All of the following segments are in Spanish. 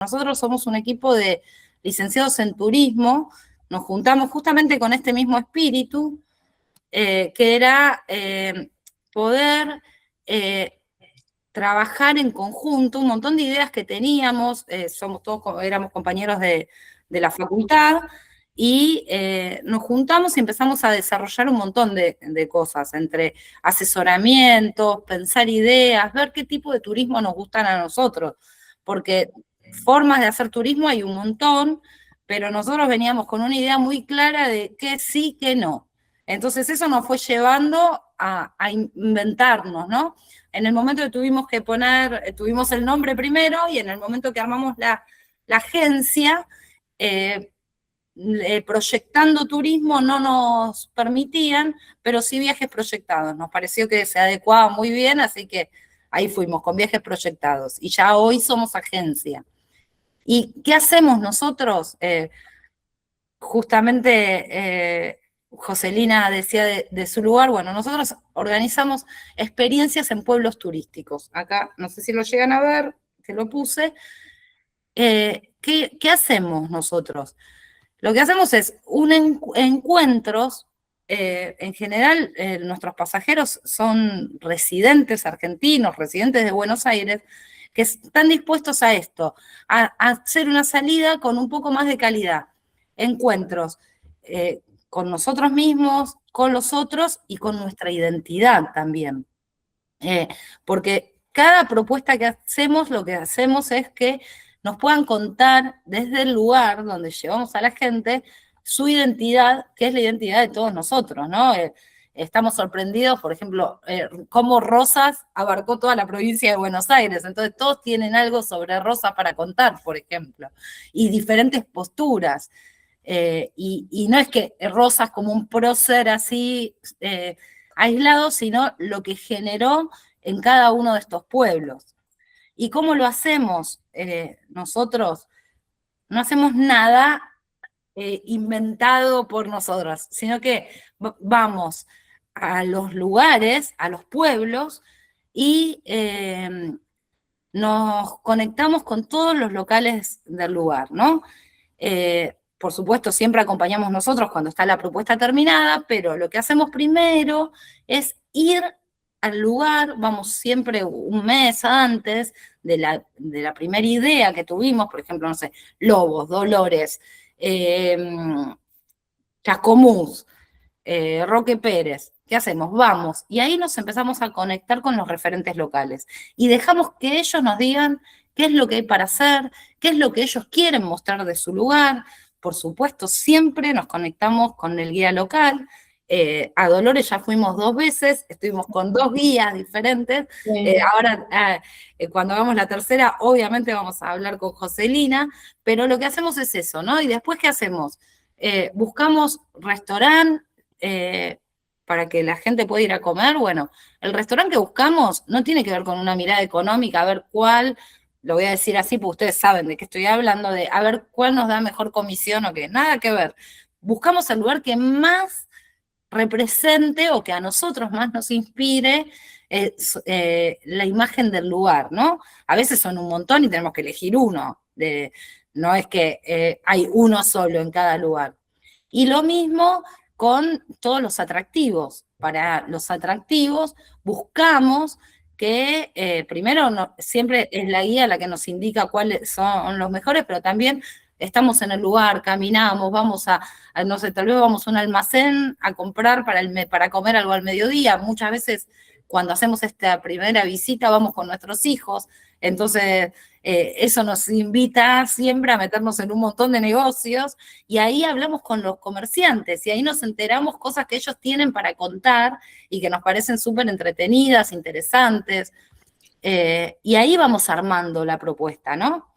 Nosotros somos un equipo de licenciados en turismo, nos juntamos justamente con este mismo espíritu, que era poder trabajar en conjunto, un montón de ideas que teníamos, éramos compañeros de la facultad, y nos juntamos y empezamos a desarrollar un montón de cosas, entre asesoramientos, pensar ideas, ver qué tipo de turismo nos gustan a nosotros, porque formas de hacer turismo hay un montón, pero nosotros veníamos con una idea muy clara de qué sí, qué no. Entonces eso nos fue llevando a inventarnos, ¿no? En el momento que tuvimos que tuvimos el nombre primero, y en el momento que armamos la agencia, proyectando turismo no nos permitían, pero sí viajes proyectados. Nos pareció que se adecuaba muy bien, así que ahí fuimos con viajes proyectados. Y ya hoy somos agencia. ¿Y qué hacemos nosotros? Justamente Joselina decía de su lugar, bueno, nosotros organizamos experiencias en pueblos turísticos. Acá, no sé si lo llegan a ver, que lo puse. ¿Qué hacemos nosotros? Lo que hacemos es encuentros, en general nuestros pasajeros son residentes argentinos, residentes de Buenos Aires, que están dispuestos a esto, a hacer una salida con un poco más de calidad. Encuentros con nosotros mismos, con los otros y con nuestra identidad también. Porque cada propuesta que hacemos, lo que hacemos es que nos puedan contar desde el lugar donde llevamos a la gente su identidad, que es la identidad de todos nosotros, ¿no? Estamos sorprendidos, por ejemplo, cómo Rosas abarcó toda la provincia de Buenos Aires, entonces todos tienen algo sobre Rosas para contar, por ejemplo, y diferentes posturas. Y no es que Rosas como un prócer así aislado, sino lo que generó en cada uno de estos pueblos. ¿Y cómo lo hacemos? Nosotros no hacemos nada inventado por nosotras, sino que vamos a los lugares, a los pueblos, y nos conectamos con todos los locales del lugar, ¿no? Por supuesto, siempre acompañamos nosotros cuando está la propuesta terminada, pero lo que hacemos primero es ir al lugar, vamos siempre un mes antes de la primera idea que tuvimos, por ejemplo, no sé, Lobos, Dolores, Chascomús, Roque Pérez. ¿Qué hacemos? Vamos. Y ahí nos empezamos a conectar con los referentes locales. Y dejamos que ellos nos digan qué es lo que hay para hacer, qué es lo que ellos quieren mostrar de su lugar. Por supuesto, siempre nos conectamos con el guía local. A Dolores ya fuimos 2 veces, estuvimos con 2 guías diferentes. Ahora, cuando hagamos la tercera, obviamente vamos a hablar con Joselina, pero lo que hacemos es eso, ¿no? Y después, ¿qué hacemos? Buscamos restaurante para que la gente pueda ir a comer. Bueno, el restaurante que buscamos no tiene que ver con una mirada económica, a ver cuál, lo voy a decir así porque ustedes saben de qué estoy hablando, de a ver cuál nos da mejor comisión o qué, nada que ver. Buscamos el lugar que más represente o que a nosotros más nos inspire la imagen del lugar, ¿no? A veces son un montón y tenemos que elegir uno, no es que hay uno solo en cada lugar. Y lo mismo con todos los atractivos. Para los atractivos buscamos que primero siempre es la guía la que nos indica cuáles son los mejores, pero también estamos en el lugar, caminamos, vamos no sé, tal vez vamos a un almacén a comprar para comer algo al mediodía. Muchas veces cuando hacemos esta primera visita vamos con nuestros hijos, entonces eso nos invita siempre a meternos en un montón de negocios, y ahí hablamos con los comerciantes y ahí nos enteramos cosas que ellos tienen para contar y que nos parecen súper entretenidas, interesantes, y ahí vamos armando la propuesta, ¿no?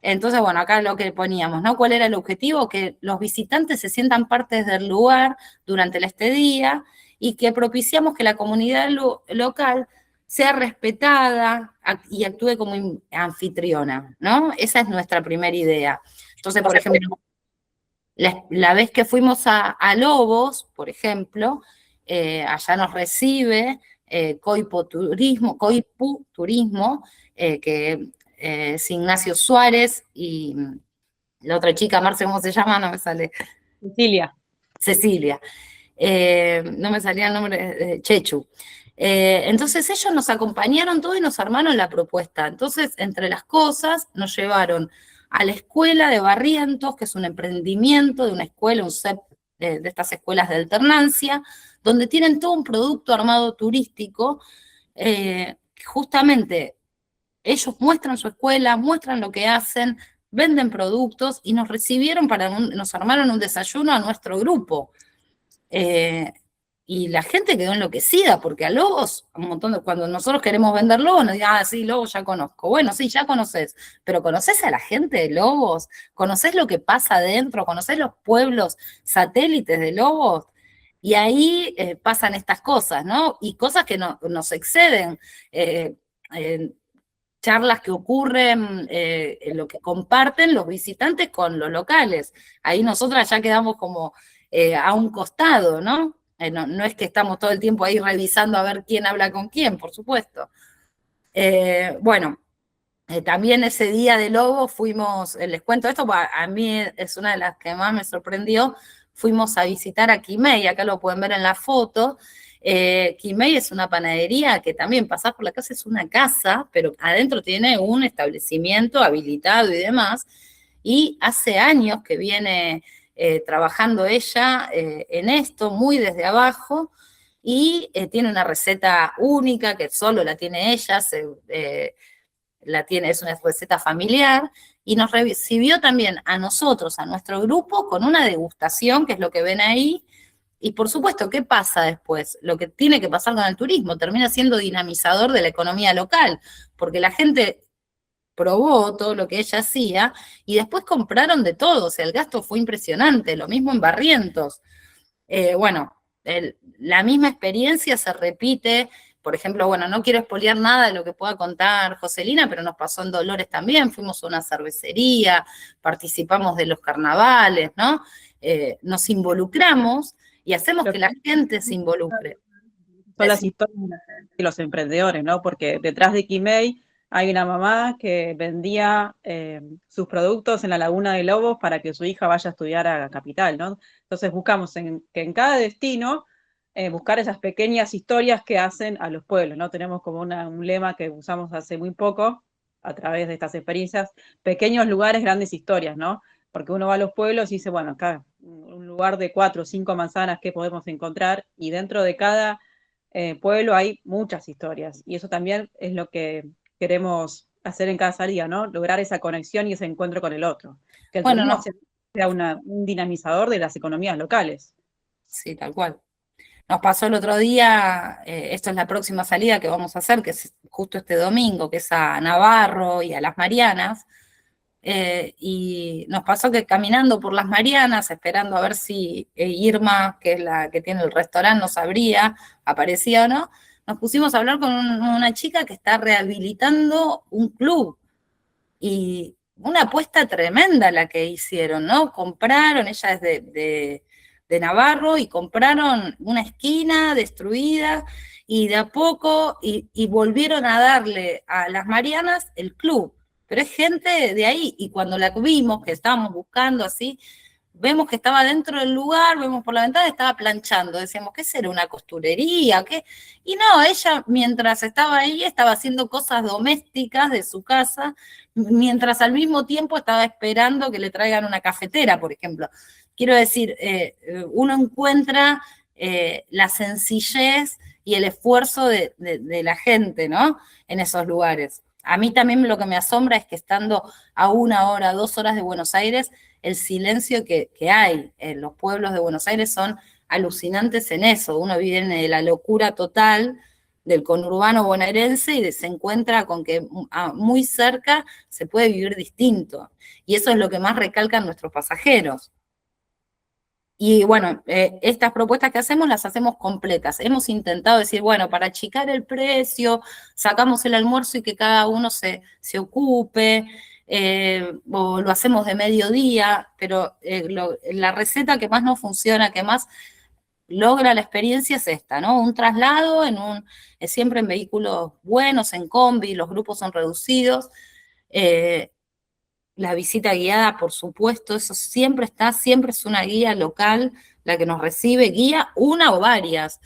Entonces, bueno, acá lo que poníamos, ¿no? ¿Cuál era el objetivo? Que los visitantes se sientan partes del lugar durante la estadía y que propiciamos que la comunidad local sea respetada y actúe como anfitriona, ¿no? Esa es nuestra primera idea. Entonces, por ejemplo, la vez que fuimos a Lobos, por ejemplo, allá nos recibe Coipu Turismo, que es Ignacio Suárez, y la otra chica, Marce, ¿cómo se llama? No me sale. Cecilia. Cecilia. No me salía el nombre, Chechu. Entonces ellos nos acompañaron todos y nos armaron la propuesta. Entonces, entre las cosas, nos llevaron a la escuela de Barrientos, que es un emprendimiento de una escuela, un CEP de estas escuelas de alternancia, donde tienen todo un producto armado turístico, justamente ellos muestran su escuela, muestran lo que hacen, venden productos y nos recibieron nos armaron un desayuno a nuestro grupo. Y la gente quedó enloquecida, porque a Lobos, un montón cuando nosotros queremos vender Lobos, nos dicen, sí, Lobos ya conozco. Bueno, sí, ya conoces, pero ¿conoces a la gente de Lobos? ¿Conoces lo que pasa adentro? ¿Conoces los pueblos satélites de Lobos? Y ahí pasan estas cosas, ¿no? Y cosas que nos exceden. Charlas que ocurren, en lo que comparten los visitantes con los locales. Ahí nosotras ya quedamos como a un costado, ¿no? No es que estamos todo el tiempo ahí revisando a ver quién habla con quién, por supuesto. Bueno, también ese día de Lobo fuimos, les cuento esto, a mí es una de las que más me sorprendió, fuimos a visitar a Quimei, acá lo pueden ver en la foto. Quimei es una panadería que también pasás por la casa, es una casa, pero adentro tiene un establecimiento habilitado y demás, y hace años que viene trabajando ella en esto, muy desde abajo, y tiene una receta única que solo la tiene ella, es una receta familiar, y nos recibió también a nosotros, a nuestro grupo, con una degustación, que es lo que ven ahí. Y por supuesto, ¿qué pasa después? Lo que tiene que pasar con el turismo, termina siendo dinamizador de la economía local, porque la gente probó todo lo que ella hacía y después compraron de todo, o sea, el gasto fue impresionante, lo mismo en Barrientos. Bueno, la misma experiencia se repite, por ejemplo, bueno, no quiero espolear nada de lo que pueda contar Joselina, pero nos pasó en Dolores también, fuimos a una cervecería, participamos de los carnavales, ¿no? Nos involucramos y hacemos que la gente se involucre. Son las historias de los emprendedores, ¿no? Porque detrás de Quimei hay una mamá que vendía sus productos en la Laguna de Lobos para que su hija vaya a estudiar a Capital, ¿no? Entonces buscamos que en cada destino buscar esas pequeñas historias que hacen a los pueblos, ¿no? Tenemos como un lema que usamos hace muy poco a través de estas experiencias, pequeños lugares, grandes historias, ¿no? Porque uno va a los pueblos y dice, bueno, acá un lugar de 4 o 5 manzanas, ¿qué podemos encontrar? Y dentro de cada pueblo hay muchas historias y eso también es lo que queremos hacer en cada salida, ¿no? Lograr esa conexión y ese encuentro con el otro. Que el Bueno, turismo no, sea un dinamizador de las economías locales. sí, tal cual. Nos pasó el otro día, esto es la próxima salida que vamos a hacer, que es justo este domingo, que es a Navarro y a Las Marianas, y nos pasó que caminando por Las Marianas, esperando a ver si Irma, que es la que tiene el restaurante, nos abría, aparecía o no, nos pusimos a hablar con una chica que está rehabilitando un club, y una apuesta tremenda la que hicieron, ¿no? Compraron, ella es de Navarro, y compraron una esquina destruida, y de a poco, y volvieron a darle a Las Marianas el club. Pero es gente de ahí, y cuando la vimos, que estábamos buscando así, vemos que estaba dentro del lugar, vemos por la ventana, estaba planchando, decíamos, ¿qué será? ¿Una costurería? ¿Qué? Y no, ella mientras estaba ahí estaba haciendo cosas domésticas de su casa, mientras al mismo tiempo estaba esperando que le traigan una cafetera, por ejemplo. Quiero decir, uno encuentra la sencillez y el esfuerzo de la gente, ¿no? En esos lugares. A mí también lo que me asombra es que estando a 1 hora, 2 horas de Buenos Aires, el silencio que hay en los pueblos de Buenos Aires son alucinantes en eso. Uno vive en la locura total del conurbano bonaerense y se encuentra con que muy cerca se puede vivir distinto. Y eso es lo que más recalcan nuestros pasajeros. Y bueno, estas propuestas que hacemos las hacemos completas. Hemos intentado decir, bueno, para achicar el precio, sacamos el almuerzo y que cada uno se ocupe, o lo hacemos de mediodía, pero la receta que más nos funciona, que más logra la experiencia es esta, ¿no? Un traslado siempre en vehículos buenos, en combi, los grupos son reducidos, Eh, la visita guiada, por supuesto, eso siempre está, siempre es una guía local la que nos recibe, guía una o varias.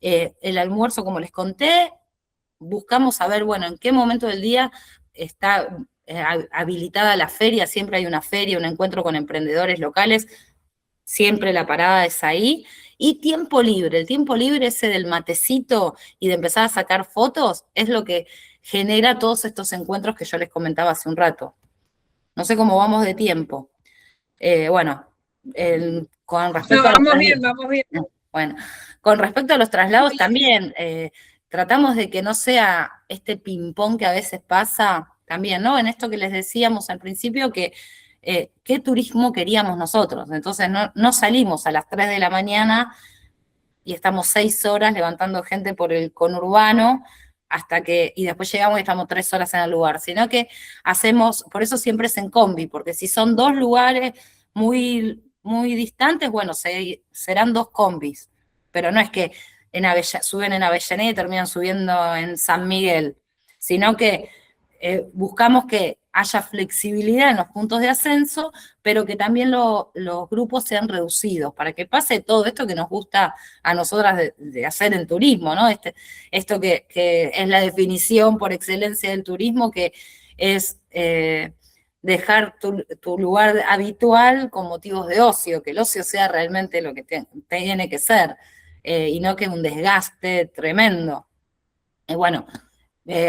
El almuerzo, como les conté, buscamos saber, bueno, en qué momento del día está habilitada la feria, siempre hay una feria, un encuentro con emprendedores locales, siempre la parada es ahí. Y tiempo libre, el tiempo libre ese del matecito y de empezar a sacar fotos es lo que genera todos estos encuentros que yo les comentaba hace un rato. No sé cómo vamos de tiempo. Bueno, con No, respecto a los vamos bien, traslados, vamos bien. bueno, con respecto a los traslados también, tratamos de que no sea este ping-pong que a veces pasa también, ¿no? En esto que les decíamos al principio, que qué turismo queríamos nosotros. Entonces no salimos a las 3 de la mañana y estamos 6 horas levantando gente por el conurbano y después llegamos y estamos 3 horas en el lugar, sino que hacemos, por eso siempre es en combi, porque si son dos lugares muy, muy distantes, bueno, serán dos combis, pero no es que suben en Avellaneda y terminan subiendo en San Miguel, sino que buscamos que haya flexibilidad en los puntos de ascenso, pero que también los grupos sean reducidos, para que pase todo esto que nos gusta a nosotras de hacer en turismo, ¿no? Esto que es la definición por excelencia del turismo, que es dejar tu lugar habitual con motivos de ocio, que el ocio sea realmente lo que tiene que ser, y no que un desgaste tremendo. Bueno,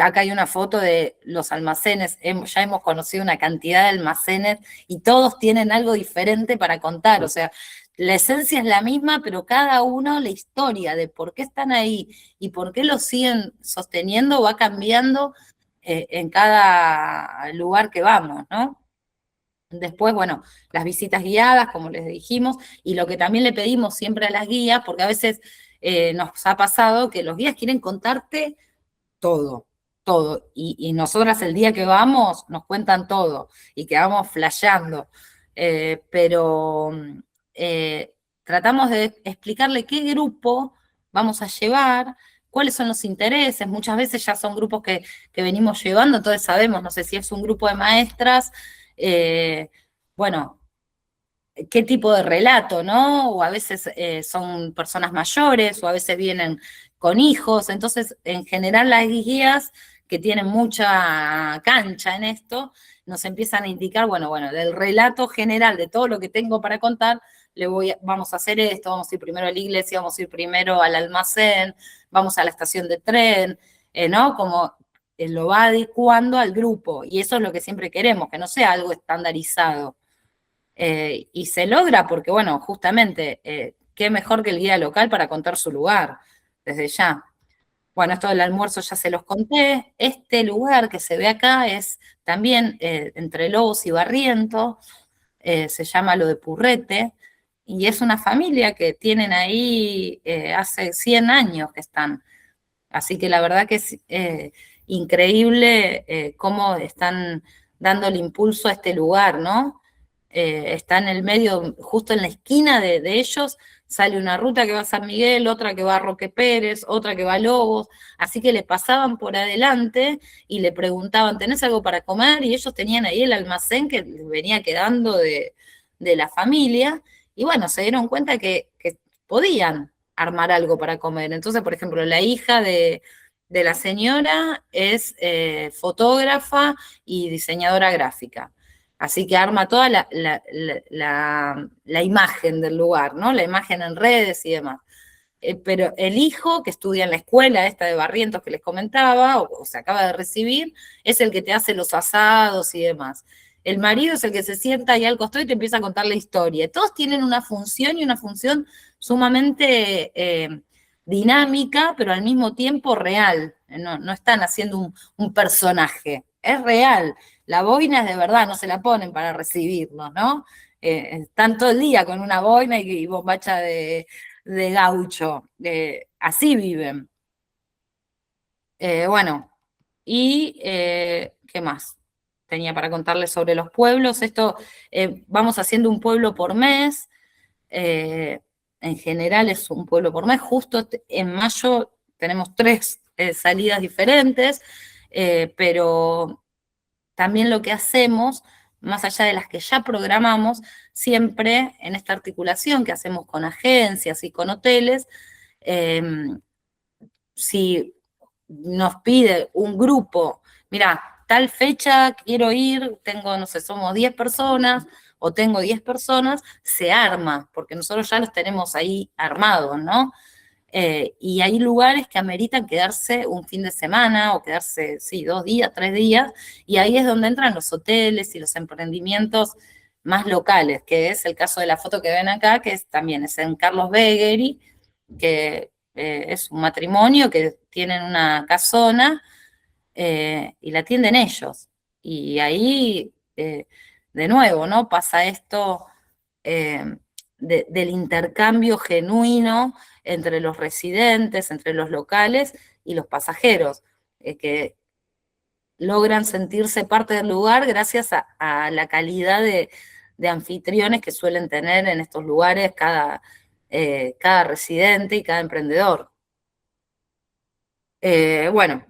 acá hay una foto de los almacenes, ya hemos conocido una cantidad de almacenes y todos tienen algo diferente para contar, o sea, la esencia es la misma, pero cada uno, la historia de por qué están ahí y por qué lo siguen sosteniendo va cambiando en cada lugar que vamos, ¿no? Después, bueno, las visitas guiadas, como les dijimos, y lo que también le pedimos siempre a las guías, porque a veces nos ha pasado que los guías quieren contarte todo, todo. Y nosotras el día que vamos nos cuentan todo y quedamos flasheando. Pero tratamos de explicarle qué grupo vamos a llevar, cuáles son los intereses. Muchas veces ya son grupos que venimos llevando, entonces sabemos, no sé si es un grupo de maestras, eh, bueno, qué tipo de relato, ¿no? O a veces son personas mayores, o a veces vienen con hijos. Entonces, en general, las guías que tienen mucha cancha en esto, nos empiezan a indicar, bueno, del relato general de todo lo que tengo para contar, vamos a hacer esto, vamos a ir primero a la iglesia, vamos a ir primero al almacén, vamos a la estación de tren, ¿no? Como lo va adecuando al grupo, y eso es lo que siempre queremos, que no sea algo estandarizado. Y se logra porque, bueno, justamente, qué mejor que el guía local para contar su lugar, desde ya. Bueno, esto del almuerzo ya se los conté. Este lugar que se ve acá es también entre Lobos y Barriento, se llama Lo de Purrete, y es una familia que tienen ahí hace 100 años que están. Así que la verdad que es increíble cómo están dando el impulso a este lugar, ¿no? Está en el medio, justo en la esquina de ellos, sale una ruta que va a San Miguel, otra que va a Roque Pérez, otra que va a Lobos, así que le pasaban por adelante y le preguntaban, ¿tenés algo para comer? Y ellos tenían ahí el almacén que les venía quedando de la familia, y bueno, se dieron cuenta que podían armar algo para comer. Entonces, por ejemplo, la hija de la señora es fotógrafa y diseñadora gráfica. Así que arma toda la imagen del lugar, ¿no? La imagen en redes y demás. Pero el hijo que estudia en la escuela esta de Barrientos que les comentaba, o se acaba de recibir, es el que te hace los asados y demás. El marido es el que se sienta ahí al costado y te empieza a contar la historia. Todos tienen una función y una función sumamente dinámica, pero al mismo tiempo real. No están haciendo un personaje, es real. La boina es de verdad, no se la ponen para recibirnos, ¿no? Están todo el día con una boina y bombacha de gaucho. Así viven. Bueno, y ¿qué más? Tenía para contarles sobre los pueblos. Esto, vamos haciendo un pueblo por mes. eh, en general es un pueblo por mes. Justo en mayo tenemos 3 salidas diferentes, pero también lo que hacemos, más allá de las que ya programamos, siempre en esta articulación que hacemos con agencias y con hoteles, eh, si nos pide un grupo, mira, tal fecha quiero ir, tengo, no sé, somos 10 personas o tengo 10 personas, se arma, porque nosotros ya los tenemos ahí armados, ¿no? Y hay lugares que ameritan quedarse un fin de semana o quedarse, sí, 2 días, 3 días, y ahí es donde entran los hoteles y los emprendimientos más locales, que es el caso de la foto que ven acá, que también es en Carlos Begueri, que es un matrimonio que tienen una casona y la atienden ellos. Y ahí, de nuevo, ¿no? Pasa esto eh, del intercambio genuino entre los residentes, entre los locales y los pasajeros, que logran sentirse parte del lugar gracias a la calidad de anfitriones que suelen tener en estos lugares cada residente y cada emprendedor. Bueno,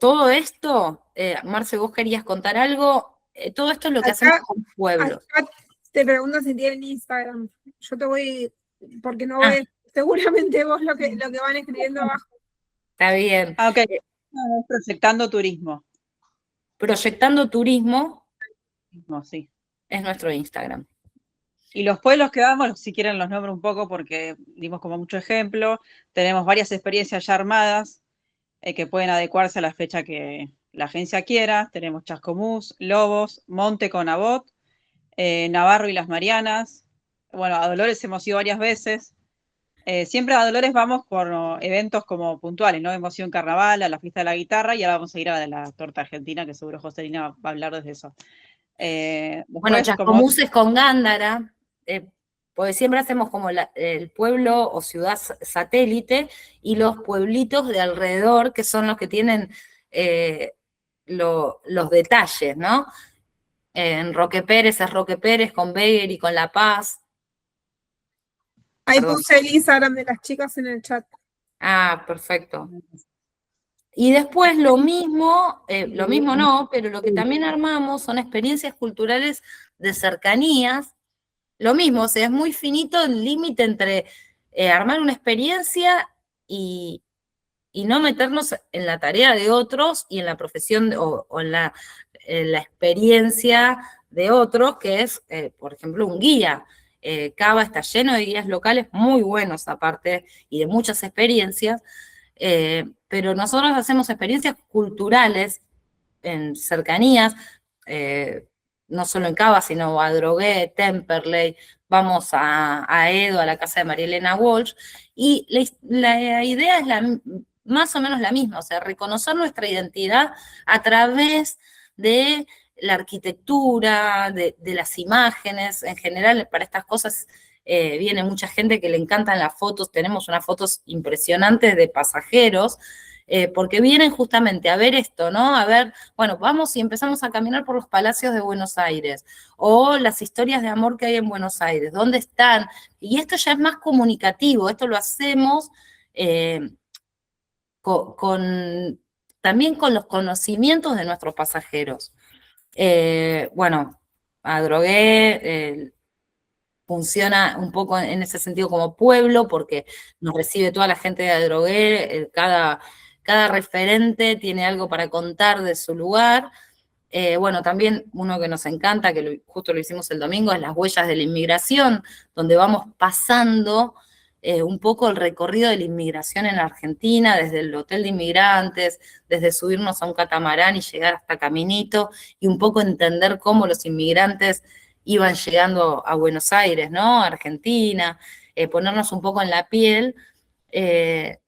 todo esto, Marce, vos querías contar algo, todo esto es lo que hacemos Acá, con pueblos. acá te pregunto si tienen Instagram. Yo te voy, porque no Ah, ves seguramente vos lo que van escribiendo abajo. está bien. Ah, ok. Proyectando turismo. Proyectando Turismo No, sí. es nuestro Instagram. Y los pueblos que vamos, si quieren los nombro un poco porque dimos como mucho ejemplo, tenemos varias experiencias ya armadas que pueden adecuarse a la fecha que la agencia quiera. Tenemos Chascomús, Lobos, Monte con Abot, Navarro y Las Marianas. Bueno, a Dolores hemos ido varias veces. Siempre a Dolores vamos por eventos como puntuales, ¿no? Hemos ido en Carnaval, a la fiesta de la guitarra y ahora vamos a ir a la torta argentina, que seguro Joselina va a hablar desde eso. Bueno, Después, como Chascomús es con Gándara, porque siempre hacemos como el pueblo o ciudad satélite y los pueblitos de alrededor, que son los que tienen los detalles, ¿no? En Roque Pérez es Roque Pérez con Beguer y con La Paz. Ahí Perdón. puse el Instagram de las chicas en el chat. Ah, perfecto. Y después lo mismo no, pero lo que también armamos son experiencias culturales de cercanías. Lo mismo, o sea, es muy finito el límite entre armar una experiencia y, y no meternos en la tarea de otros y en la profesión o en la experiencia de otros, que es, por ejemplo, un guía. Cava está lleno de guías locales muy buenos aparte y de muchas experiencias, pero nosotros hacemos experiencias culturales en cercanías, no solo en Cava, sino a Drogué, Temperley, vamos a Edo, a la casa de María Elena Walsh, y la idea es más o menos la misma, o sea, reconocer nuestra identidad a través de la arquitectura, de las imágenes, en general para estas cosas viene mucha gente que le encantan las fotos, tenemos unas fotos impresionantes de pasajeros, porque vienen justamente a ver esto, ¿no? A ver, bueno, vamos y empezamos a caminar por los palacios de Buenos Aires, o las historias de amor que hay en Buenos Aires, ¿dónde están? Y esto ya es más comunicativo, esto lo hacemos también con los conocimientos de nuestros pasajeros. Bueno, Adrogué funciona un poco en ese sentido como pueblo, porque nos recibe toda la gente de Adrogué, cada referente tiene algo para contar de su lugar. Bueno, también uno que nos encanta, que justo lo hicimos el domingo, es las huellas de la inmigración, donde vamos pasando un poco el recorrido de la inmigración en Argentina, desde el hotel de inmigrantes, desde subirnos a un catamarán y llegar hasta Caminito, y un poco entender cómo los inmigrantes iban llegando a Buenos Aires, ¿no? A Argentina, ponernos un poco en la piel. eh,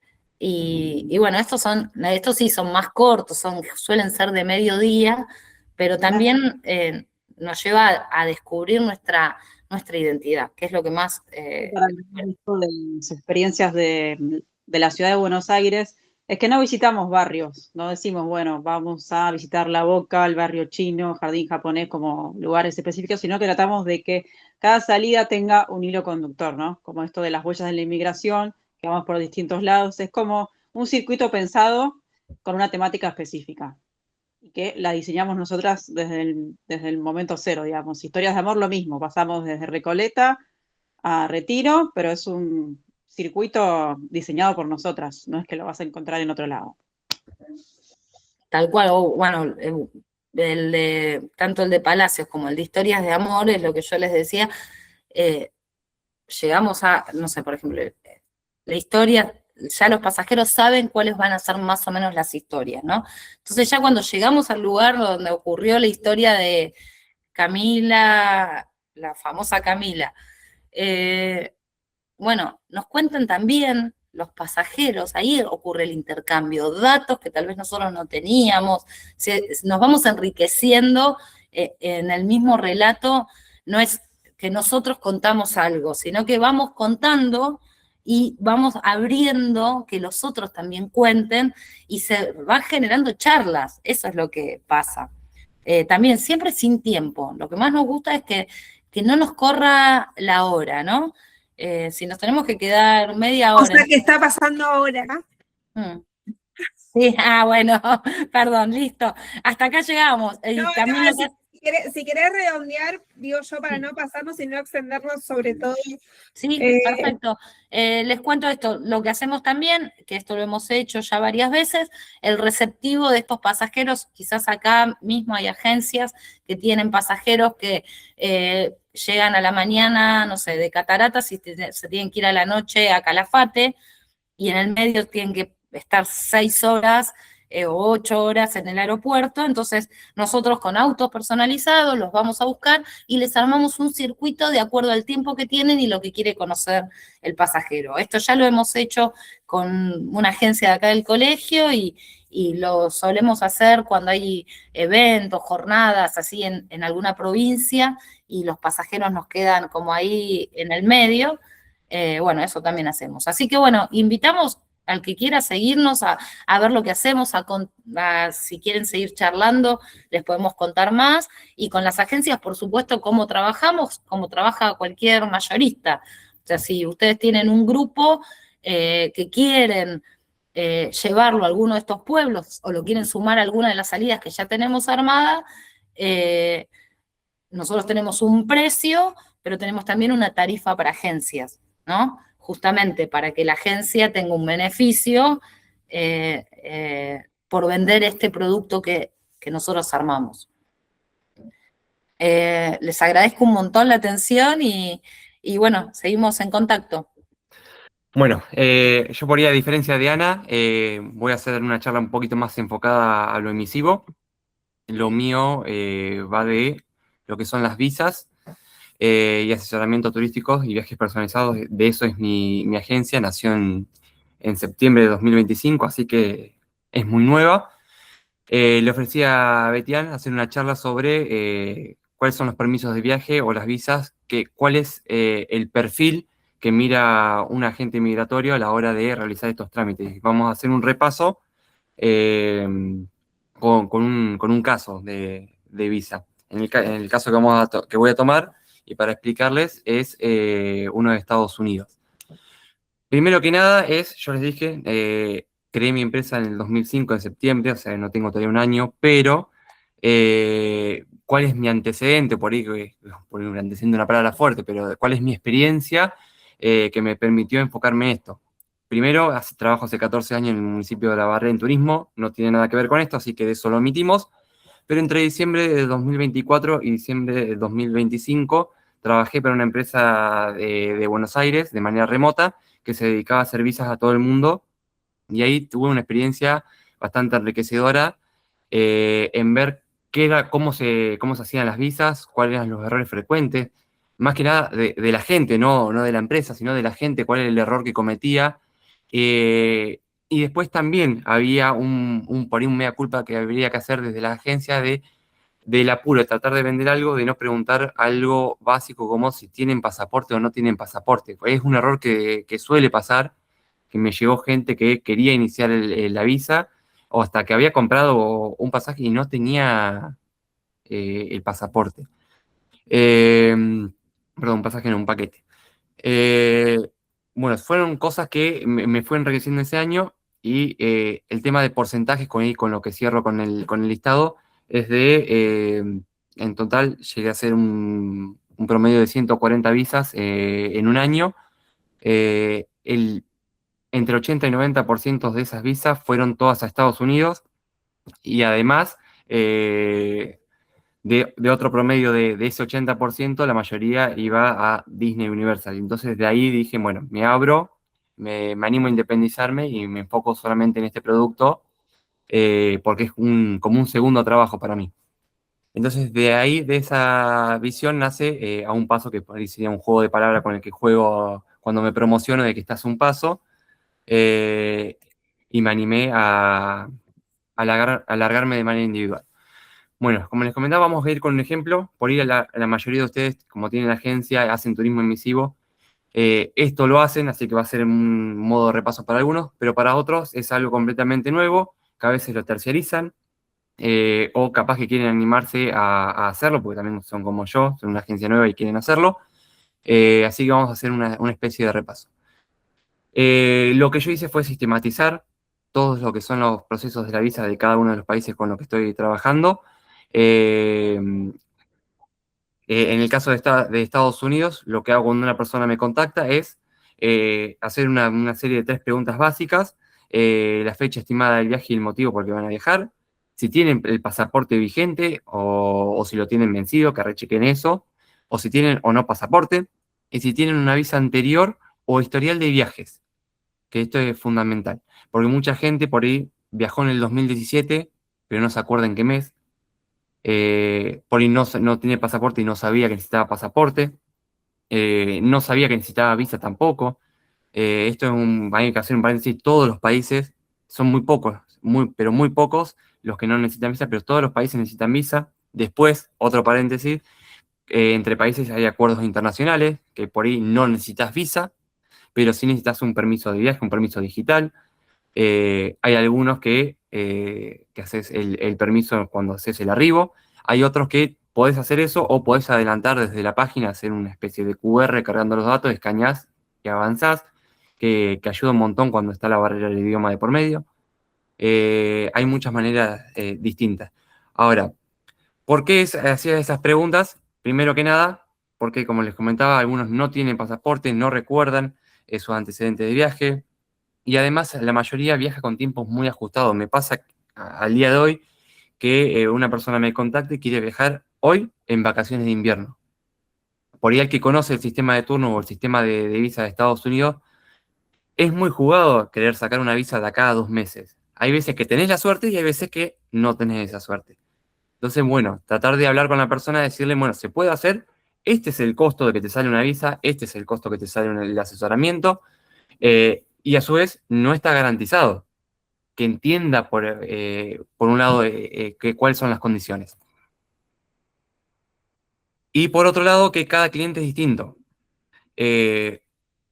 y bueno, estos sí son más cortos, suelen ser de mediodía, pero también nos lleva a descubrir nuestra identidad, que es lo que más... para esto de las experiencias de la ciudad de Buenos Aires, es que no visitamos barrios, no decimos, bueno, vamos a visitar La Boca, el barrio chino, jardín japonés como lugares específicos, sino que tratamos de que cada salida tenga un hilo conductor, ¿no? Como esto de las huellas de la inmigración, que vamos por distintos lados, es como un circuito pensado con una temática específica. y que la diseñamos nosotras desde el momento cero, digamos. Historias de amor, lo mismo, pasamos desde Recoleta a Retiro, pero es un circuito diseñado por nosotras, no es que lo vas a encontrar en otro lado. Tal cual, o bueno, tanto el de Palacios como el de Historias de Amor, es lo que yo les decía, llegamos a, no sé, por ejemplo, la historia, ya los pasajeros saben cuáles van a ser más o menos las historias, ¿no? Entonces ya cuando llegamos al lugar donde ocurrió la historia de Camila, la famosa Camila, bueno, nos cuentan también los pasajeros, ahí ocurre el intercambio, datos que tal vez nosotros no teníamos, nos vamos enriqueciendo en el mismo relato, no es que nosotros contamos algo, sino que vamos contando y vamos abriendo que los otros también cuenten y se van generando charlas, eso es lo que pasa. También siempre sin tiempo, lo que más nos gusta es que no nos corra la hora, ¿no? Si nos tenemos que quedar media O hora. sea, ¿qué está pasando ahora? Sí, bueno, perdón, listo. Hasta acá llegamos. Y No, también no, lo que... si querés redondear, digo yo, para no pasarnos y no extendernos sobre todo. Sí, perfecto. Les cuento esto, lo que hacemos también, que esto lo hemos hecho ya varias veces, el receptivo de estos pasajeros, quizás acá mismo hay agencias que tienen pasajeros que llegan a la mañana, no sé, de Cataratas y se tienen que ir a la noche a Calafate, y en el medio tienen que estar 6 horas o 8 horas en el aeropuerto, entonces nosotros con autos personalizados los vamos a buscar y les armamos un circuito de acuerdo al tiempo que tienen y lo que quiere conocer el pasajero. Esto ya lo hemos hecho con una agencia de acá del colegio y lo solemos hacer cuando hay eventos, jornadas, así en alguna provincia y los pasajeros nos quedan como ahí en el medio. Bueno, eso también hacemos. Así que bueno, invitamos al que quiera seguirnos a ver lo que hacemos, si quieren seguir charlando, les podemos contar más. Y con las agencias, por supuesto, cómo trabajamos, cómo trabaja cualquier mayorista. O sea, si ustedes tienen un grupo que quieren llevarlo a alguno de estos pueblos o lo quieren sumar a alguna de las salidas que ya tenemos armada, nosotros tenemos un precio, pero tenemos también una tarifa para agencias, ¿no? Justamente para que la agencia tenga un beneficio por vender este producto que nosotros armamos. Les agradezco un montón la atención y bueno, seguimos en contacto. Bueno, yo por ahí, a diferencia de Ana, voy a hacer una charla un poquito más enfocada a lo emisivo. Lo mío va de lo que son las visas y asesoramiento turístico y viajes personalizados. De eso es mi agencia, nació en septiembre de 2025, así que es muy nueva. Le ofrecí a Betián hacer una charla sobre cuáles son los permisos de viaje o las visas, cuál es el perfil que mira un agente migratorio a la hora de realizar estos trámites. Vamos a hacer un repaso eh, con un caso de visa. En el caso que voy a tomar, y para explicarles, es uno de Estados Unidos. Primero que nada yo les dije, creé mi empresa en el 2005, en septiembre, o sea, no tengo todavía un año, pero ¿cuál es mi antecedente? Por ahí un antecedente es una palabra fuerte, pero ¿cuál es mi experiencia que me permitió enfocarme en esto? Primero, trabajo hace 14 años en el municipio de La Barrera en turismo, no tiene nada que ver con esto, así que de eso lo omitimos, pero entre diciembre de 2024 y diciembre de 2025 trabajé para una empresa de Buenos Aires de manera remota que se dedicaba a hacer visas a todo el mundo, y ahí tuve una experiencia bastante enriquecedora en ver cómo se hacían las visas, cuáles eran los errores frecuentes, más que nada de la gente, no de la empresa, sino de la gente, cuál era el error que cometía. Y después también había por ahí un mea culpa que habría que hacer desde la agencia del apuro, de tratar de vender algo, de no preguntar algo básico como si tienen pasaporte o no tienen pasaporte. Es un error que suele pasar, que me llegó gente que quería iniciar la visa o hasta que había comprado un pasaje y no tenía el pasaporte. Perdón, un pasaje en un paquete. Bueno, fueron cosas que me fue enriqueciendo ese año Y el tema de porcentajes, con lo que cierro con el listado, es en total llegué a hacer un promedio de 140 visas en un año. Entre 80 y 90% de esas visas fueron todas a Estados Unidos y además de otro promedio de ese 80%, la mayoría iba a Disney Universal. Entonces de ahí dije, bueno, me abro, me animo a independizarme y me enfoco solamente en este producto porque es como un segundo trabajo para mí. Entonces de ahí, de esa visión, nace a un paso que por ahí sería un juego de palabras con el que juego cuando me promociono de que estás a un paso eh, y me animé a largarme de manera individual. Bueno, como les comentaba, vamos a ir con un ejemplo. Por ir a la mayoría de ustedes, como tienen agencia, hacen turismo emisivo. Esto lo hacen, así que va a ser un modo de repaso para algunos, pero para otros es algo completamente nuevo, que a veces lo terciarizan, o capaz que quieren animarse a hacerlo, porque también son como yo, son una agencia nueva y quieren hacerlo. Así que vamos a hacer una especie de repaso. Lo que yo hice fue sistematizar todos lo que son los procesos de la visa de cada uno de los países con los que estoy trabajando. Eh, en el caso de Estados Unidos, lo que hago cuando una persona me contacta es hacer una serie de 3 preguntas básicas, la fecha estimada del viaje y el motivo por el que van a viajar, si tienen el pasaporte vigente o si lo tienen vencido, que rechequen eso, o si tienen o no pasaporte, y si tienen una visa anterior o historial de viajes, que esto es fundamental, porque mucha gente por ahí viajó en el 2017, pero no se acuerda en qué mes. Por ahí no tiene pasaporte y no sabía que necesitaba pasaporte. No sabía que necesitaba visa tampoco. Esto hay que hacer un paréntesis, todos los países, son muy pocos, pero muy pocos los que no necesitan visa, pero todos los países necesitan visa. Después, otro paréntesis, entre países hay acuerdos internacionales, que por ahí no necesitas visa, pero sí necesitas un permiso de viaje, un permiso digital. Hay algunos que haces el permiso cuando haces el arribo. Hay otros que podés hacer eso o podés adelantar desde la página, hacer una especie de QR cargando los datos, escaneás y avanzás, que ayuda un montón cuando está la barrera del idioma de por medio. Hay muchas maneras distintas. Ahora, ¿por qué hacía esas preguntas? Primero que nada, porque como les comentaba, algunos no tienen pasaporte, no recuerdan sus antecedentes de viaje. Y además la mayoría viaja con tiempos muy ajustados. Me pasa al día de hoy que una persona me contacta y quiere viajar hoy en vacaciones de invierno. Por ahí el que conoce el sistema de turno o el sistema de visa de Estados Unidos, es muy jugado querer sacar una visa de acá a 2 meses. Hay veces que tenés la suerte y hay veces que no tenés esa suerte. Entonces, bueno, tratar de hablar con la persona, decirle, bueno, se puede hacer, este es el costo de que te sale una visa, este es el costo que te sale el asesoramiento, y a su vez no está garantizado que entienda por un lado cuáles son las condiciones. Y por otro lado, que cada cliente es distinto. Eh,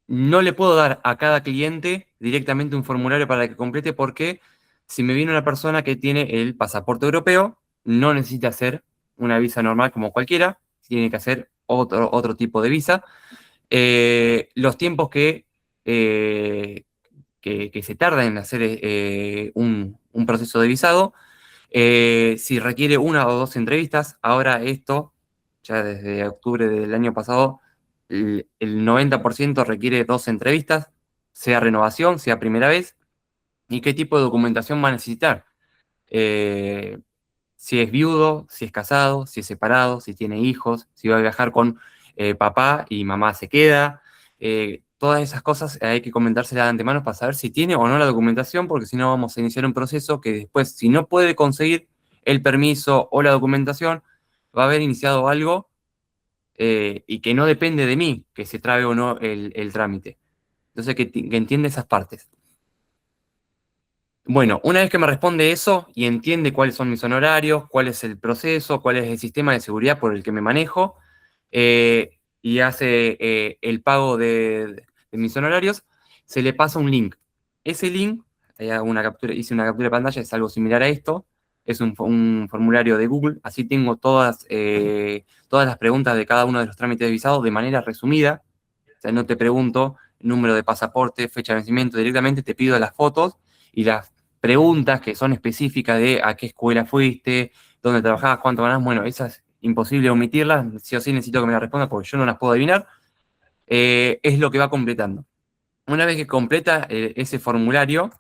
no le puedo dar a cada cliente directamente un formulario para que complete porque si me viene una persona que tiene el pasaporte europeo, no necesita hacer una visa normal como cualquiera, tiene que hacer otro tipo de visa. Los tiempos eh, que se tarda en hacer un proceso de visado, si requiere una o dos entrevistas, ahora esto, ya desde octubre del año pasado, el 90% requiere 2 entrevistas, sea renovación, sea primera vez, y qué tipo de documentación va a necesitar. Eh, si es viudo, si es casado, si es separado, si tiene hijos, si va a viajar con papá y mamá se queda. Todas esas cosas hay que comentárselas de antemano para saber si tiene o no la documentación, porque si no vamos a iniciar un proceso que después, si no puede conseguir el permiso o la documentación, va a haber iniciado algo y que no depende de mí que se trabe o no el trámite. Entonces, que entiende esas partes. Bueno, una vez que me responde eso y entiende cuáles son mis honorarios, cuál es el proceso, cuál es el sistema de seguridad por el que me manejo, y hace el pago de mis honorarios, se le pasa un link. Ese link, hice una captura de pantalla, es algo similar a esto, es un formulario de Google, así tengo todas las preguntas de cada uno de los trámites de visado de manera resumida. O sea, no te pregunto número de pasaporte, fecha de vencimiento, directamente te pido las fotos y las preguntas que son específicas de a qué escuela fuiste, dónde trabajabas, cuánto ganás, bueno, esas es imposible omitirlas, sí o sí necesito que me las respondas porque yo no las puedo adivinar, es lo que va completando. Una vez que completa ese formulario,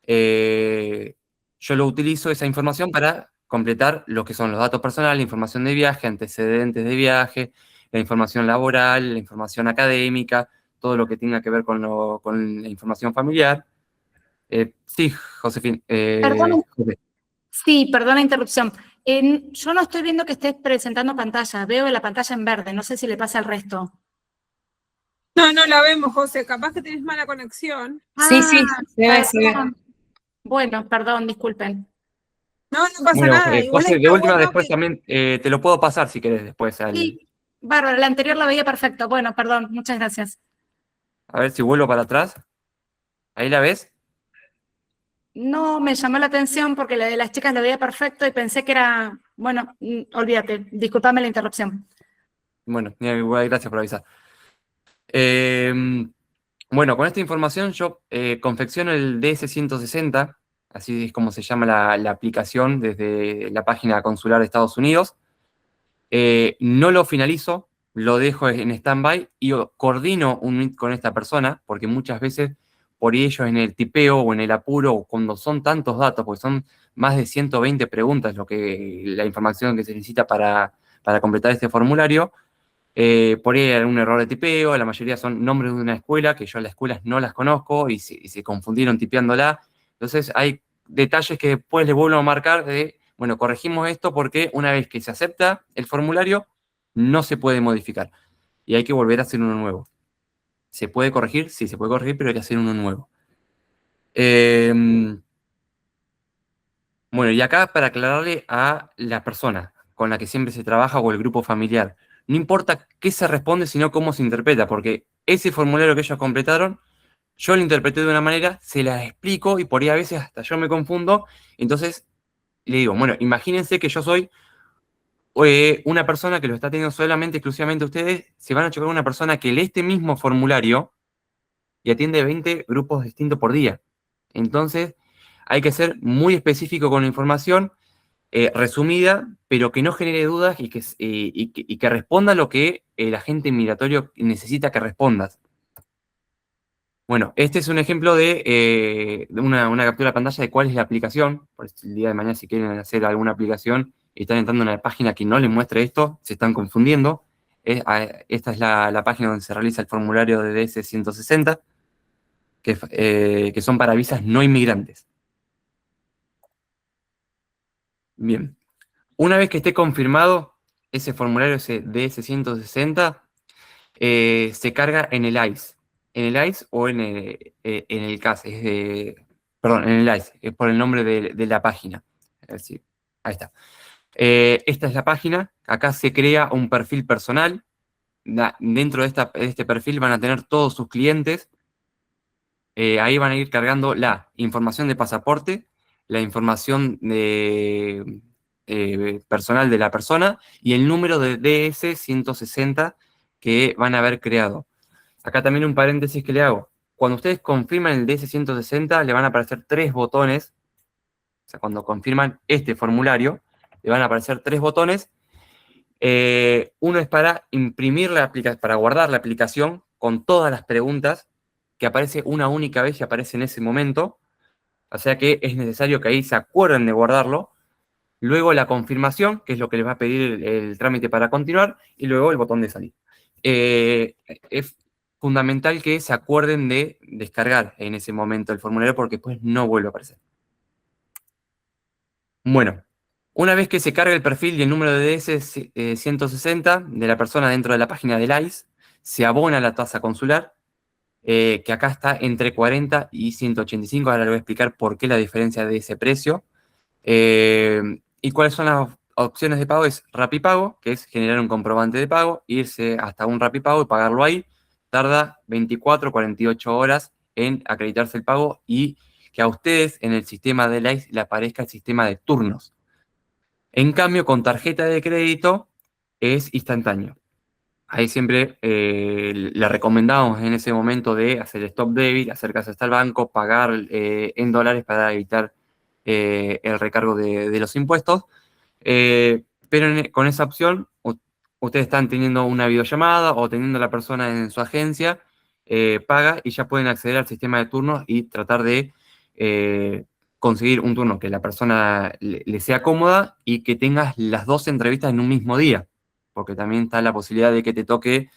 yo lo utilizo esa información para completar lo que son los datos personales, la información de viaje, antecedentes de viaje, la información laboral, la información académica, todo lo que tenga que ver con la información familiar. Sí, Josefina. Perdón, sí, perdón la interrupción. Yo no estoy viendo que estés presentando pantalla, veo la pantalla en verde, no sé si le pasa al resto. No, no la vemos, José. Capaz que tenés mala conexión. Sí, sí, se ve, se ve. Perdón. Bueno, perdón, disculpen. No, no pasa Bueno, nada. Igual José, de está última bueno después que también te lo puedo pasar si querés después. Sí, bárbaro, la anterior la veía perfecto. Bueno, perdón, muchas gracias. A ver si vuelvo para atrás. ¿Ahí la ves? No me llamó la atención porque la de las chicas la veía perfecto y pensé que era, bueno, olvídate, disculpame la interrupción. Bueno, igual, gracias por avisar. Bueno, con esta información yo confecciono el DS-160, así es como se llama la aplicación desde la página consular de Estados Unidos. No lo finalizo, lo dejo en stand-by y coordino un meet con esta persona, porque muchas veces por ello en el tipeo o en el apuro, o cuando son tantos datos, porque son más de 120 preguntas la información que se necesita para completar este formulario, por ahí hay algún error de tipeo, la mayoría son nombres de una escuela, que yo las escuelas no las conozco y se confundieron tipeándola. Entonces hay detalles que después les vuelvo a marcar de, bueno, corregimos esto porque una vez que se acepta el formulario, no se puede modificar. Y hay que volver a hacer uno nuevo. ¿Se puede corregir? Sí, se puede corregir, pero hay que hacer uno nuevo. Bueno, y acá para aclararle a la persona con la que siempre se trabaja o el grupo familiar, no importa qué se responde, sino cómo se interpreta, porque ese formulario que ellos completaron, yo lo interpreté de una manera, se las explico y por ahí a veces hasta yo me confundo, entonces le digo, bueno, imagínense que yo soy una persona que lo está teniendo solamente, exclusivamente ustedes, se van a chocar con una persona que lee este mismo formulario y atiende 20 grupos distintos por día. Entonces, hay que ser muy específico con la información resumida, pero que no genere dudas y que responda lo que el agente migratorio necesita que respondas. Bueno, este es un ejemplo de una captura de pantalla de cuál es la aplicación. Por si el día de mañana, si quieren hacer alguna aplicación y están entrando en una página que no les muestre esto, se están confundiendo. Esta es la página donde se realiza el formulario de DS-160, que son para visas no inmigrantes. Bien. Una vez que esté confirmado ese formulario ese DS-160, se carga en el ICE. En el ICE o en el CAS. Perdón, en el ICE, es por el nombre de la página. A ver si- ahí está. Esta es la página. Acá se crea un perfil personal. Dentro de este perfil van a tener todos sus clientes. Ahí van a ir cargando la información de pasaporte, la información personal de la persona y el número de DS-160 que van a haber creado. Acá también un paréntesis que le hago. Cuando ustedes confirman el DS-160, le van a aparecer 3 botones. O sea, cuando confirman este formulario, le van a aparecer 3 botones. Uno es para imprimir para guardar la aplicación con todas las preguntas, que aparece una única vez y aparece en ese momento. O sea que es necesario que ahí se acuerden de guardarlo. Luego la confirmación, que es lo que les va a pedir el trámite para continuar, y luego el botón de salir. Es fundamental que se acuerden de descargar en ese momento el formulario porque después no vuelve a aparecer. Bueno, una vez que se carga el perfil y el número de DS-160 de la persona dentro de la página del ICE, se abona la tasa consular, que acá está entre 40 y 185. Ahora le voy a explicar por qué la diferencia de ese precio. ¿Y cuáles son las opciones de pago? Es Rapipago, que es generar un comprobante de pago, irse hasta un Rapipago y pagarlo ahí. Tarda 24, 48 horas en acreditarse el pago y que a ustedes en el sistema de la ICE le aparezca el sistema de turnos. En cambio, con tarjeta de crédito es instantáneo. ahí siempre le recomendamos en ese momento de hacer stop debit, acercarse hasta el banco, pagar en dólares para evitar el recargo de los impuestos. Pero con esa opción, ustedes están teniendo una videollamada o teniendo a la persona en su agencia, paga y ya pueden acceder al sistema de turnos y tratar de conseguir un turno que la persona le sea cómoda y que tengas las dos entrevistas en un mismo día, porque también está la posibilidad de que te toque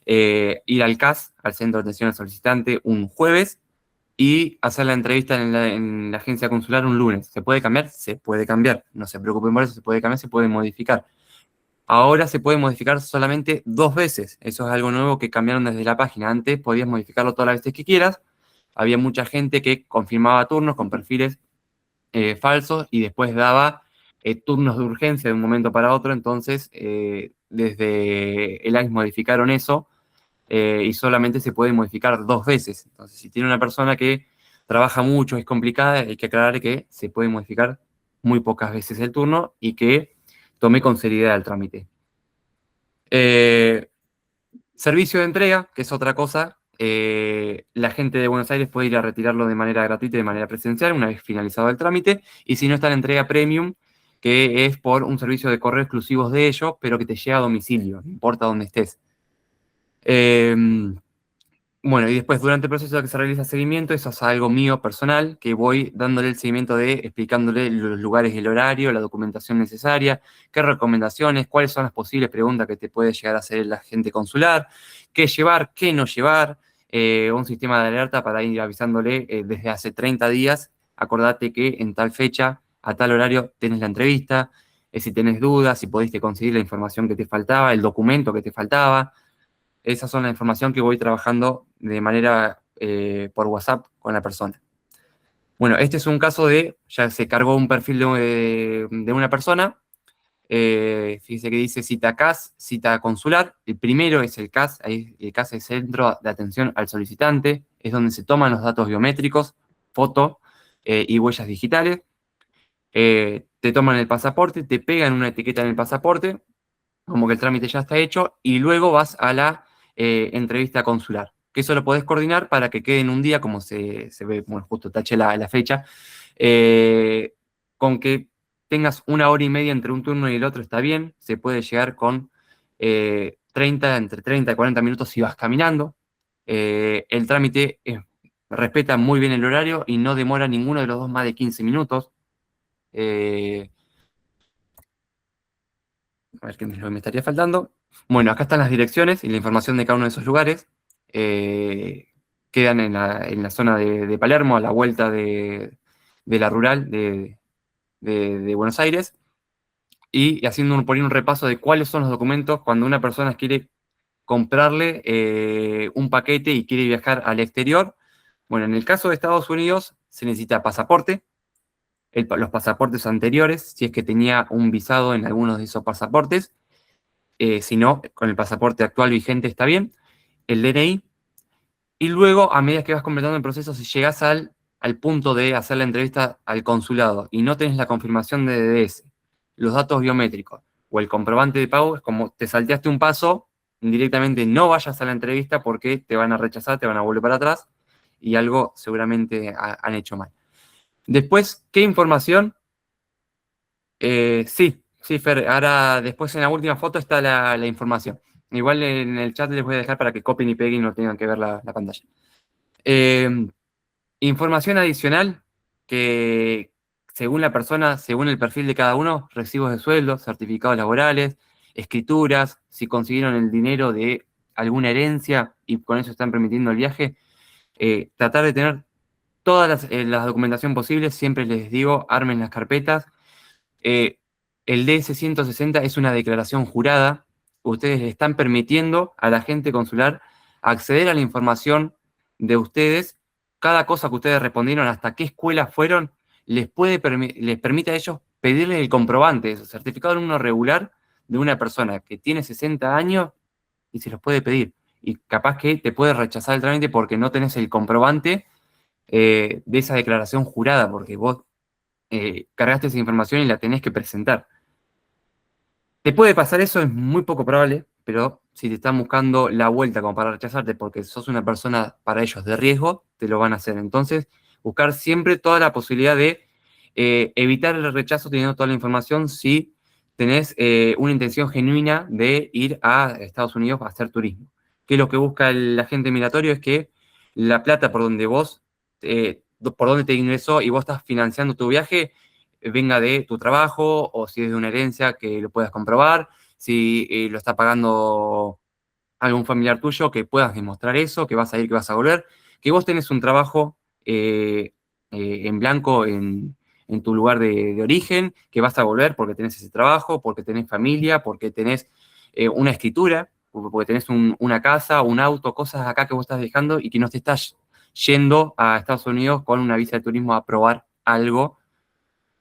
ir al CAS, al Centro de Atención al Solicitante, un jueves y hacer la entrevista en la agencia consular un lunes. ¿Se puede cambiar? Se puede cambiar. No se preocupen por eso, se puede cambiar, se puede modificar. Ahora se puede modificar solamente 2 veces. Eso es algo nuevo que cambiaron desde la página. Antes podías modificarlo todas las veces que quieras. Había mucha gente que confirmaba turnos con perfiles falsos y después daba turnos de urgencia de un momento para otro. Entonces, desde el AIS modificaron eso y solamente se puede modificar 2 veces. Entonces, si tiene una persona que trabaja mucho, es complicada, hay que aclarar que se puede modificar muy pocas veces el turno y que tome con seriedad el trámite. Servicio de entrega, que es otra cosa. La gente de Buenos Aires puede ir a retirarlo de manera gratuita y de manera presencial una vez finalizado el trámite. Y si no, está la entrega premium, que es por un servicio de correo exclusivos de ellos, pero que te llega a domicilio, no importa dónde estés. Bueno, y después durante el proceso de que se realiza seguimiento, eso es algo mío personal, que voy dándole el seguimiento de explicándole los lugares y el horario, la documentación necesaria, qué recomendaciones, cuáles son las posibles preguntas que te puede llegar a hacer el agente consular, qué llevar, qué no llevar, un sistema de alerta para ir avisándole desde hace 30 días, acordate que en tal fecha, a tal horario, tenés la entrevista, si tenés dudas, si pudiste conseguir la información que te faltaba, el documento que te faltaba. Esas son la información que voy trabajando de manera por WhatsApp con la persona. Bueno, este es un caso de, ya se cargó un perfil de una persona. Fíjese que dice cita CAS, cita consular. El primero es el CAS, ahí el CAS es Centro de Atención al Solicitante, es donde se toman los datos biométricos, foto y huellas digitales. Te toman el pasaporte, te pegan una etiqueta en el pasaporte, como que el trámite ya está hecho, y luego vas a la entrevista consular, que eso lo podés coordinar para que quede en un día, como se ve, bueno, justo taché la fecha, con que tengas 1 hora y media entre un turno y el otro está bien, se puede llegar con entre 30 y 40 minutos si vas caminando. El trámite respeta muy bien el horario y no demora ninguno de los dos más de 15 minutos. A ver qué me estaría faltando. Bueno, acá están las direcciones y la información de cada uno de esos lugares. Quedan en la zona de Palermo, a la vuelta de la rural de Buenos Aires. Y haciendo por ahí un repaso de cuáles son los documentos cuando una persona quiere comprarle un paquete y quiere viajar al exterior. Bueno, en el caso de Estados Unidos se necesita pasaporte, los pasaportes anteriores, si es que tenía un visado en algunos de esos pasaportes. Si no, con el pasaporte actual vigente está bien, el DNI, y luego, a medida que vas completando el proceso, si llegas al punto de hacer la entrevista al consulado y no tenés la confirmación de DDS, los datos biométricos o el comprobante de pago, es como te salteaste un paso, directamente no vayas a la entrevista porque te van a rechazar, te van a volver para atrás y algo seguramente han hecho mal. Después, ¿qué información? Sí, Fer, ahora después en la última foto está la información. Igual en el chat les voy a dejar para que copien y peguen y no tengan que ver la pantalla. Información adicional que según la persona, según el perfil de cada uno, recibos de sueldo, certificados laborales, escrituras, si consiguieron el dinero de alguna herencia y con eso están permitiendo el viaje, tratar de tener toda la documentación posible. Siempre les digo, armen las carpetas. El DS-160 es una declaración jurada. Ustedes le están permitiendo a la agente consular acceder a la información de ustedes. Cada cosa que ustedes respondieron, hasta qué escuela fueron, les permite a ellos pedirles el comprobante, el certificado de uno regular de una persona que tiene 60 años y se los puede pedir. Y capaz que te puede rechazar el trámite porque no tenés el comprobante de esa declaración jurada, porque vos cargaste esa información y la tenés que presentar. ¿Te puede pasar eso? Es muy poco probable, pero si te están buscando la vuelta como para rechazarte porque sos una persona para ellos de riesgo, te lo van a hacer. Entonces, buscar siempre toda la posibilidad de evitar el rechazo teniendo toda la información si tenés una intención genuina de ir a Estados Unidos a hacer turismo. Que lo que busca el agente migratorio es que la plata por donde vos, por donde te ingresó y vos estás financiando tu viaje, venga de tu trabajo o si es de una herencia que lo puedas comprobar, si lo está pagando algún familiar tuyo, que puedas demostrar eso, que vas a ir, que vas a volver, que vos tenés un trabajo en blanco en tu lugar de origen, que vas a volver porque tenés ese trabajo, porque tenés familia, porque tenés una escritura, porque tenés una casa, un auto, cosas acá que vos estás dejando y que no te estás yendo a Estados Unidos con una visa de turismo a probar algo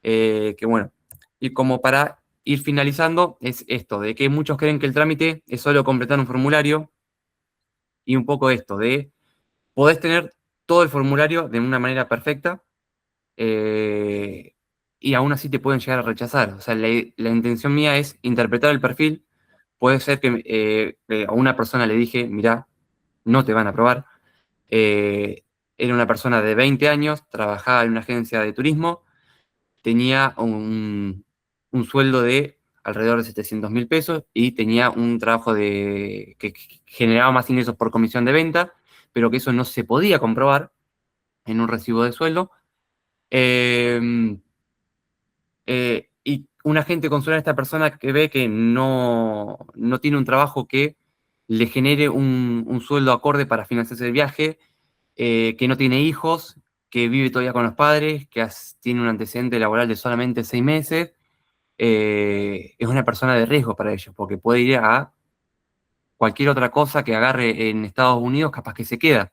que bueno, y como para ir finalizando, es esto, de que muchos creen que el trámite es solo completar un formulario y un poco esto, de podés tener todo el formulario de una manera perfecta eh, y aún así te pueden llegar a rechazar. O sea, la intención mía es interpretar el perfil. Puede ser que a una persona le dije, mirá, no te van a aprobar. Era una persona de 20 años, trabajaba en una agencia de turismo, tenía un sueldo de alrededor de 700.000 pesos y tenía un trabajo que generaba más ingresos por comisión de venta, pero que eso no se podía comprobar en un recibo de sueldo. Eh, y un agente consular es esta persona que ve que no tiene un trabajo que le genere un sueldo acorde para financiarse el viaje, que no tiene hijos, que vive todavía con los padres, que tiene un antecedente laboral de solamente 6 meses, es una persona de riesgo para ellos, porque puede ir a cualquier otra cosa que agarre en Estados Unidos, capaz que se queda.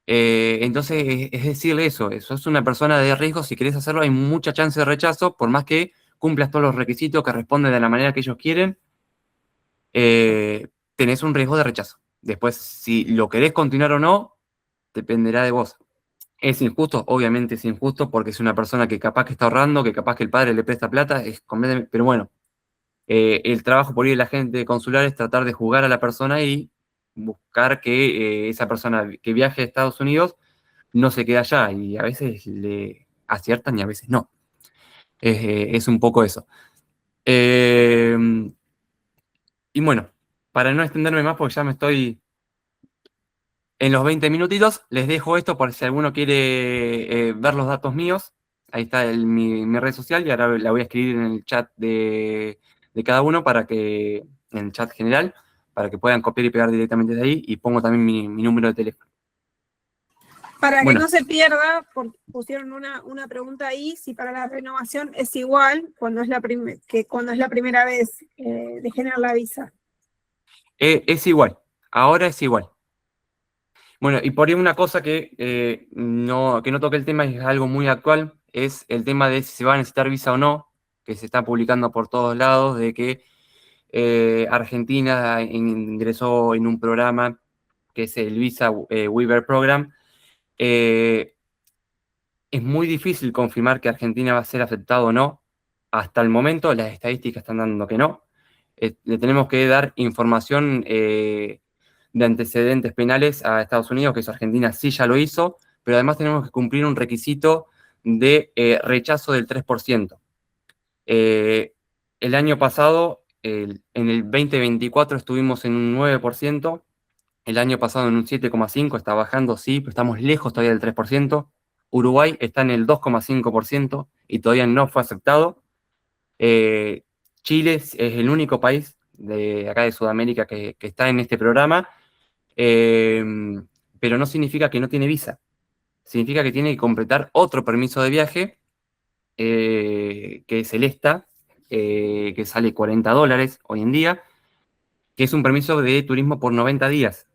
Entonces, es decirle eso es una persona de riesgo, si querés hacerlo hay mucha chance de rechazo, por más que cumplas todos los requisitos que responden de la manera que ellos quieren, tenés un riesgo de rechazo. Después, si lo querés continuar o no, dependerá de vos. ¿Es injusto? Obviamente es injusto porque es una persona que capaz que está ahorrando, que capaz que el padre le presta plata, es completamente, pero bueno, el trabajo por ahí de la gente consular es tratar de jugar a la persona y buscar que esa persona que viaje a Estados Unidos no se quede allá y a veces le aciertan y a veces no. Es un poco eso. Eh, y bueno, para no extenderme más porque ya me estoy en los 20 minutitos, les dejo esto por si alguno quiere ver los datos míos. Ahí está mi red social y ahora la voy a escribir en el chat de cada uno en el chat general, para que puedan copiar y pegar directamente de ahí y pongo también mi número de teléfono. Para que Bueno. no se pierda, pusieron una pregunta ahí, si para la renovación es igual que cuando es la primera vez de generar la visa. Es igual, ahora es igual. Bueno, y por ahí una cosa que no toque el tema, es algo muy actual, es el tema de si se va a necesitar visa o no, que se está publicando por todos lados, de que Argentina ingresó en un programa que es el Visa Waiver Program. Es muy difícil confirmar que Argentina va a ser aceptado o no. Hasta el momento las estadísticas están dando que no. Le tenemos que dar información de antecedentes penales a Estados Unidos, que eso Argentina sí ya lo hizo, pero además tenemos que cumplir un requisito de rechazo del 3%. El año pasado, en el 2024 estuvimos en un 9%, el año pasado en un 7,5%, está bajando, sí, pero estamos lejos todavía del 3%. Uruguay está en el 2,5% y todavía no fue aceptado. Chile es el único país de acá de Sudamérica que está en este programa, pero no significa que no tiene visa. Significa que tiene que completar otro permiso de viaje, que es el ESTA, que sale $40 hoy en día, que es un permiso de turismo por 90 días,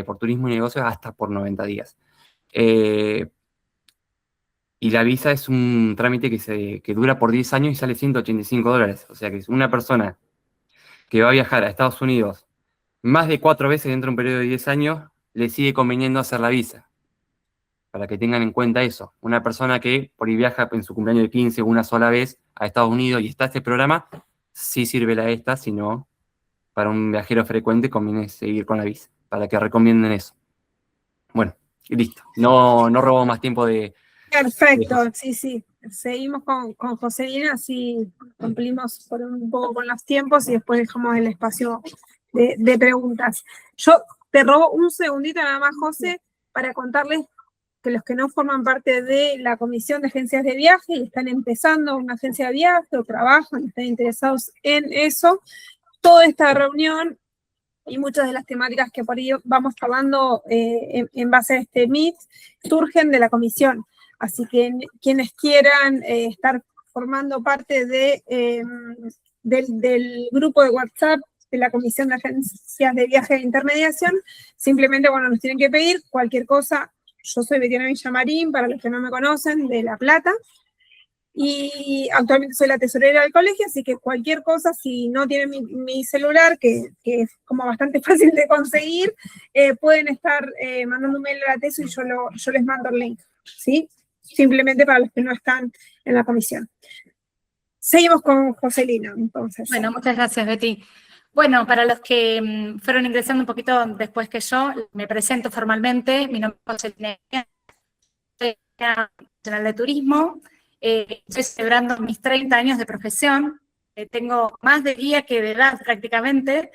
por turismo y negocios hasta por 90 días. Y la visa es un trámite que dura por 10 años y sale $185. O sea que es una persona que va a viajar a Estados Unidos más de 4 veces dentro de un periodo de 10 años, le sigue conveniendo hacer la visa. Para que tengan en cuenta eso. Una persona que por ahí viaja en su cumpleaños de 15 una sola vez a Estados Unidos y está este programa, sí sirve la esta, si no, para un viajero frecuente conviene seguir con la bici, para que recomienden eso. Bueno, y listo. No robo más tiempo de Perfecto, José. sí. Seguimos con Joselina, así cumplimos por un poco con los tiempos y después dejamos el espacio de preguntas. Yo te robo un segundito nada más, José, para contarles que los que no forman parte de la Comisión de Agencias de Viaje y están empezando una agencia de viaje o trabajan, están interesados en eso, toda esta reunión y muchas de las temáticas que por ahí vamos hablando en base a este Meet surgen de la comisión. Así que quienes quieran estar formando parte del grupo de WhatsApp de la Comisión de Agencias de Viaje e Intermediación, simplemente, bueno, nos tienen que pedir cualquier cosa. Yo soy Betiana Villamarín, para los que no me conocen, de La Plata, y actualmente soy la tesorera del colegio, así que cualquier cosa, si no tienen mi celular, que es como bastante fácil de conseguir, pueden estar mandando un mail a la teso y yo les mando el link, ¿sí? Simplemente para los que no están en la comisión. Seguimos con Joselina, entonces. Bueno, muchas gracias, Betty. Bueno, para los que fueron ingresando un poquito después que yo, me presento formalmente. Mi nombre es Joselina, soy profesional de turismo. Estoy celebrando mis 30 años de profesión. Tengo más de guía que de edad prácticamente.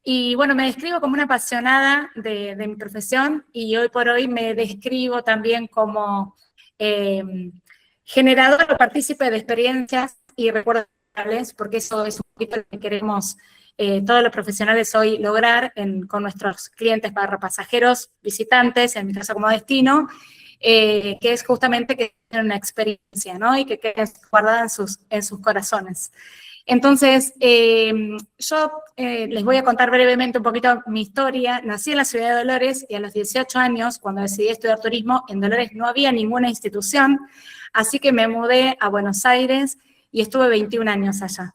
Y bueno, me describo como una apasionada de mi profesión y hoy por hoy me describo también como generadora o partícipe de experiencias y recuerdos, porque eso es un poquito lo que queremos todos los profesionales hoy lograr con nuestros clientes barra pasajeros, visitantes, en mi caso como destino, que es justamente que tengan una experiencia, ¿no? Y que quede guardada en sus corazones. Entonces, yo les voy a contar brevemente un poquito mi historia. Nací en la ciudad de Dolores y a los 18 años, cuando decidí estudiar turismo, en Dolores no había ninguna institución, así que me mudé a Buenos Aires y estuve 21 años allá.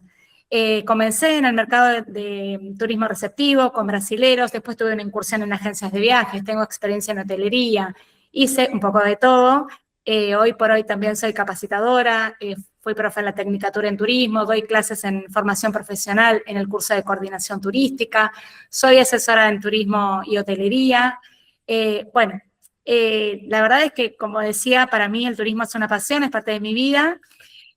Comencé en el mercado de turismo receptivo con brasileros, después tuve una incursión en agencias de viajes, tengo experiencia en hotelería, hice un poco de todo. Hoy por hoy también soy capacitadora, fui profe en la Tecnicatura en Turismo, doy clases en formación profesional en el curso de coordinación turística, soy asesora en turismo y hotelería. La verdad es que, como decía, para mí el turismo es una pasión, es parte de mi vida.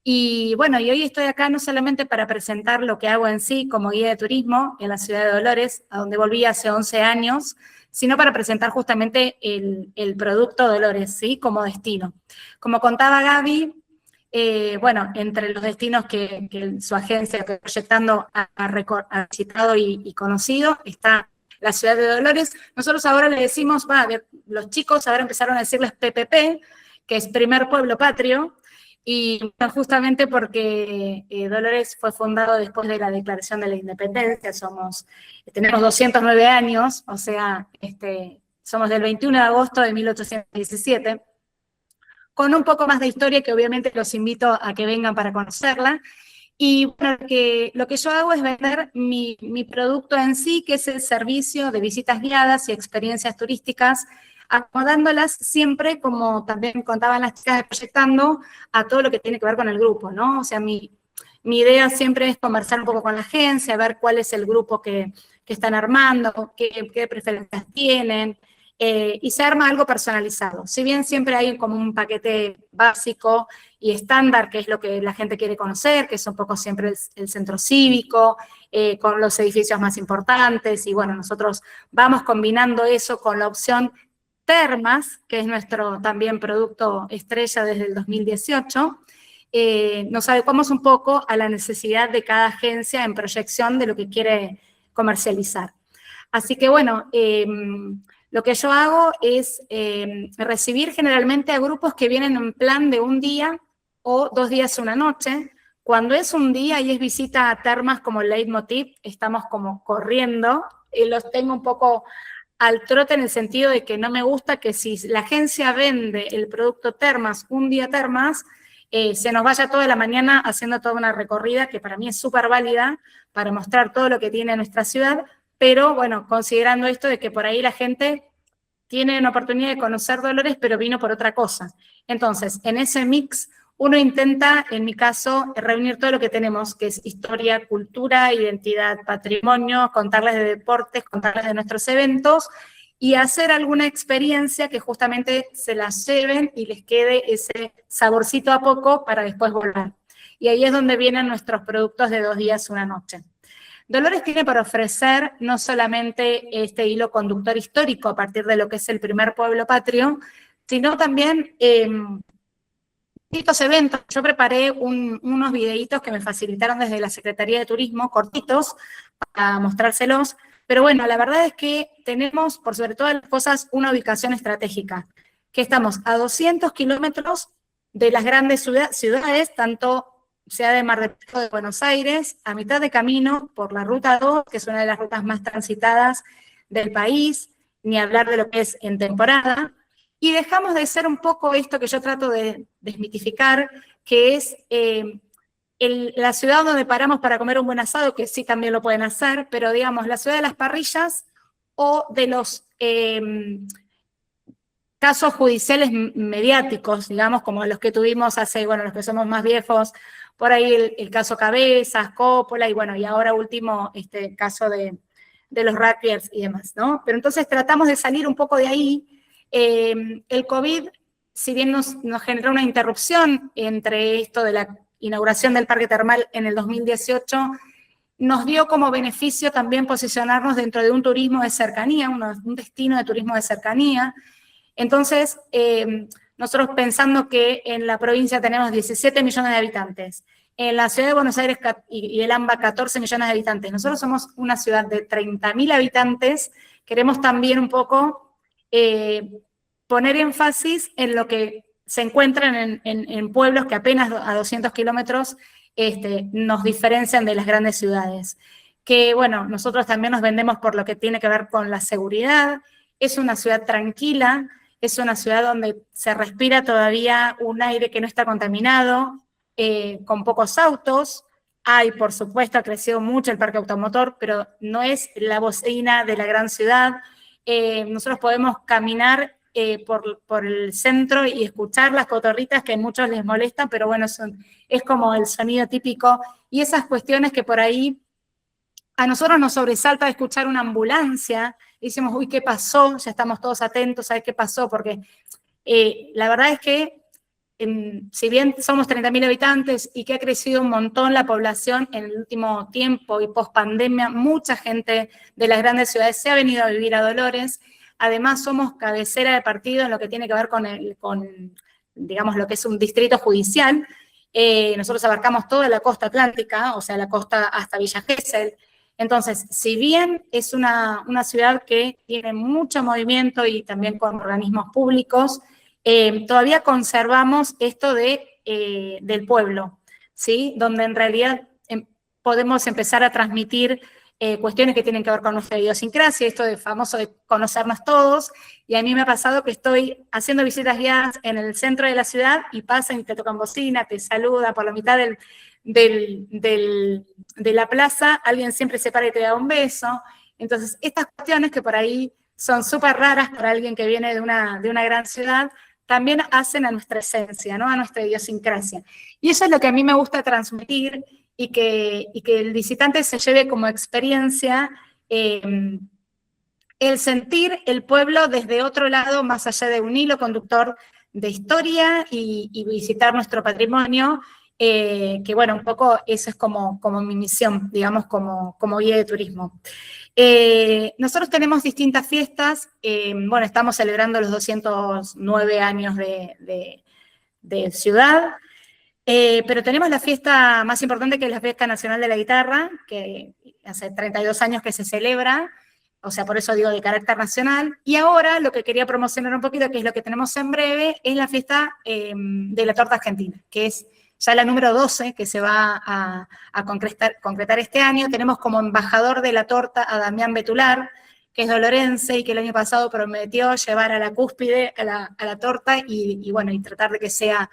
Y bueno, y hoy estoy acá no solamente para presentar lo que hago en sí como guía de turismo en la ciudad de Dolores, a donde volví hace 11 años, sino para presentar justamente el producto Dolores, ¿sí? Como destino. Como contaba Gaby, bueno, entre los destinos que su agencia Proyectando ha visitado y conocido, está la ciudad de Dolores. Nosotros ahora le decimos, los chicos ahora empezaron a decirles PPP, que es Primer Pueblo Patrio, y justamente porque Dolores fue fundado después de la Declaración de la Independencia, tenemos 209 años, o sea, somos del 21 de agosto de 1817, con un poco más de historia que obviamente los invito a que vengan para conocerla. Y bueno, lo que yo hago es vender mi producto en sí, que es el servicio de visitas guiadas y experiencias turísticas, acomodándolas siempre, como también contaban las chicas de Proyectando, a todo lo que tiene que ver con el grupo, ¿no? O sea, mi idea siempre es conversar un poco con la agencia, ver cuál es el grupo que están armando, qué preferencias tienen, y se arma algo personalizado. Si bien siempre hay como un paquete básico y estándar, que es lo que la gente quiere conocer, que es un poco siempre el centro cívico, con los edificios más importantes, y bueno, nosotros vamos combinando eso con la opción Termas, que es nuestro también producto estrella desde el 2018, nos adecuamos un poco a la necesidad de cada agencia en proyección de lo que quiere comercializar. Así que bueno, lo que yo hago es recibir generalmente a grupos que vienen en plan de un día o 2 días una noche. Cuando es un día y es visita a termas como leitmotiv, estamos como corriendo, y los tengo un poco al trote en el sentido de que no me gusta que si la agencia vende el producto termas, un día termas, se nos vaya toda la mañana haciendo toda una recorrida que para mí es súper válida para mostrar todo lo que tiene nuestra ciudad, pero bueno, considerando esto de que por ahí la gente tiene una oportunidad de conocer Dolores, pero vino por otra cosa. Entonces, en ese mix, uno intenta, en mi caso, reunir todo lo que tenemos, que es historia, cultura, identidad, patrimonio, contarles de deportes, contarles de nuestros eventos, y hacer alguna experiencia que justamente se las lleven y les quede ese saborcito a poco para después volver. Y ahí es donde vienen nuestros productos de 2 días, 1 noche. Dolores tiene para ofrecer no solamente este hilo conductor histórico a partir de lo que es el primer pueblo patrio, sino también distintos eventos. Yo preparé unos videitos que me facilitaron desde la Secretaría de Turismo, cortitos, para mostrárselos. Pero bueno, la verdad es que tenemos, por sobre todas las cosas, una ubicación estratégica, que estamos a 200 kilómetros de las grandes ciudades, tanto sea de Mar del Plata o de Buenos Aires, a mitad de camino por la Ruta 2, que es una de las rutas más transitadas del país, ni hablar de lo que es en temporada, y dejamos de ser un poco esto que yo trato de desmitificar, que es la ciudad donde paramos para comer un buen asado, que sí también lo pueden hacer, pero digamos, la ciudad de las parrillas o de los casos judiciales mediáticos, digamos, como los que tuvimos hace, bueno, los que somos más viejos, por ahí el caso Cabezas, Coppola, y bueno, y ahora último, este caso de los rugbyers y demás, ¿no? Pero entonces tratamos de salir un poco de ahí. El COVID, si bien nos generó una interrupción entre esto de la inauguración del Parque Termal en el 2018, nos dio como beneficio también posicionarnos dentro de un turismo de cercanía, un destino de turismo de cercanía. Entonces, nosotros pensando que en la provincia tenemos 17 millones de habitantes, en la ciudad de Buenos Aires y el AMBA 14 millones de habitantes, nosotros somos una ciudad de 30.000 habitantes, queremos también un poco poner énfasis en lo que se encuentran en pueblos que apenas a 200 kilómetros nos diferencian de las grandes ciudades. Que, bueno, nosotros también nos vendemos por lo que tiene que ver con la seguridad, es una ciudad tranquila, es una ciudad donde se respira todavía un aire que no está contaminado, con pocos autos. Hay, por supuesto, ha crecido mucho el parque automotor, pero no es la bocina de la gran ciudad. Nosotros podemos caminar por el centro y escuchar las cotorritas que a muchos les molestan, pero bueno, es como el sonido típico. Y esas cuestiones que por ahí a nosotros nos sobresalta escuchar una ambulancia, y decimos, uy, ¿qué pasó? Ya estamos todos atentos a ver qué pasó, porque la verdad es que si bien somos 30.000 habitantes y que ha crecido un montón la población en el último tiempo y post pandemia, mucha gente de las grandes ciudades se ha venido a vivir a Dolores. Además, somos cabecera de partido en lo que tiene que ver con digamos, lo que es un distrito judicial. Nosotros abarcamos toda la costa atlántica, o sea, la costa hasta Villa Gesell. Entonces, si bien es una ciudad que tiene mucho movimiento y también con organismos públicos, todavía conservamos esto del pueblo, ¿sí? Donde en realidad podemos empezar a transmitir cuestiones que tienen que ver con nuestra idiosincrasia, esto de famoso de conocernos todos, y a mí me ha pasado que estoy haciendo visitas guiadas en el centro de la ciudad y pasan y te tocan bocina, te saluda por la mitad de la plaza, alguien siempre se para y te da un beso. Entonces, estas cuestiones que por ahí son súper raras para alguien que viene de una gran ciudad, también hacen a nuestra esencia, ¿no? A nuestra idiosincrasia. Y eso es lo que a mí me gusta transmitir y que el visitante se lleve como experiencia el sentir el pueblo desde otro lado, más allá de un hilo conductor de historia y visitar nuestro patrimonio, que bueno, un poco eso es como mi misión, digamos, como guía de turismo. Nosotros tenemos distintas fiestas, bueno, estamos celebrando los 209 años de ciudad, pero tenemos la fiesta más importante, que es la Fiesta Nacional de la Guitarra, que hace 32 años que se celebra, o sea, por eso digo de carácter nacional. Y ahora lo que quería promocionar un poquito, que es lo que tenemos en breve, es la fiesta de la torta argentina, que es ya la número 12 que se va a concretar este año. Tenemos como embajador de la torta a Damián Betular, que es dolorense y que el año pasado prometió llevar a la cúspide a la torta y bueno, y tratar de que sea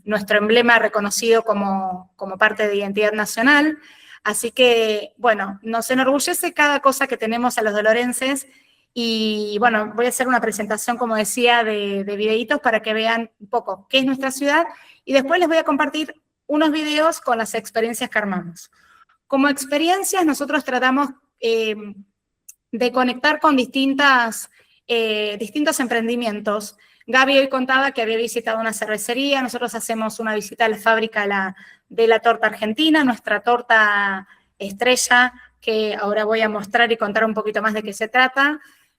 nuestro emblema reconocido como parte de identidad nacional. Así que, bueno, nos enorgullece cada cosa que tenemos a los dolorenses Y bueno, voy a hacer una presentación, como decía, de videitos para que vean un poco qué es nuestra ciudad, y después les voy a compartir unos videos con las experiencias que armamos. Como experiencias, nosotros tratamos de conectar con distintos emprendimientos. Gaby hoy contaba que había visitado una cervecería, nosotros hacemos una visita a la fábrica de la torta argentina, nuestra torta estrella, que ahora voy a mostrar y contar un poquito más de qué se trata.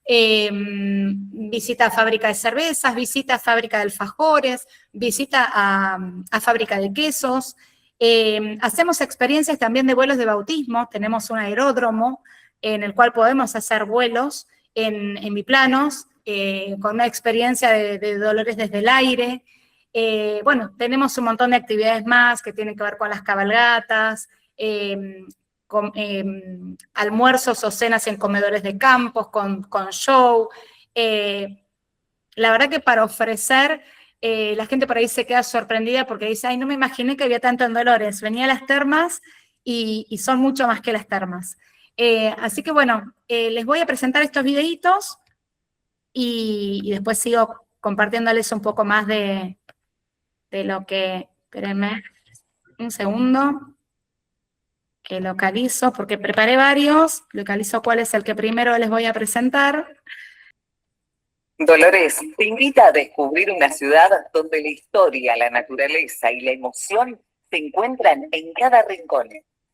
Visita a fábrica de cervezas, visita a fábrica de alfajores, visita a fábrica de quesos. Hacemos experiencias también de vuelos de bautismo, tenemos un aeródromo en el cual podemos hacer vuelos en biplanos, con una experiencia de Dolores desde el aire. Bueno, tenemos un montón de actividades más que tienen que ver con las cabalgatas, con almuerzos o cenas en comedores de campos, con show. La verdad que para ofrecer, la gente por ahí se queda sorprendida porque dice, ay, no me imaginé que había tanto en Dolores. Venía a las termas y son mucho más que las termas. Así que bueno, les voy a presentar estos videitos y después sigo compartiéndoles un poco más de lo que, espérenme un segundo, que localizo, porque preparé varios, localizo cuál es el que primero les voy a presentar. Dolores te invita a descubrir una ciudad donde la historia, la naturaleza y la emoción se encuentran en cada rincón.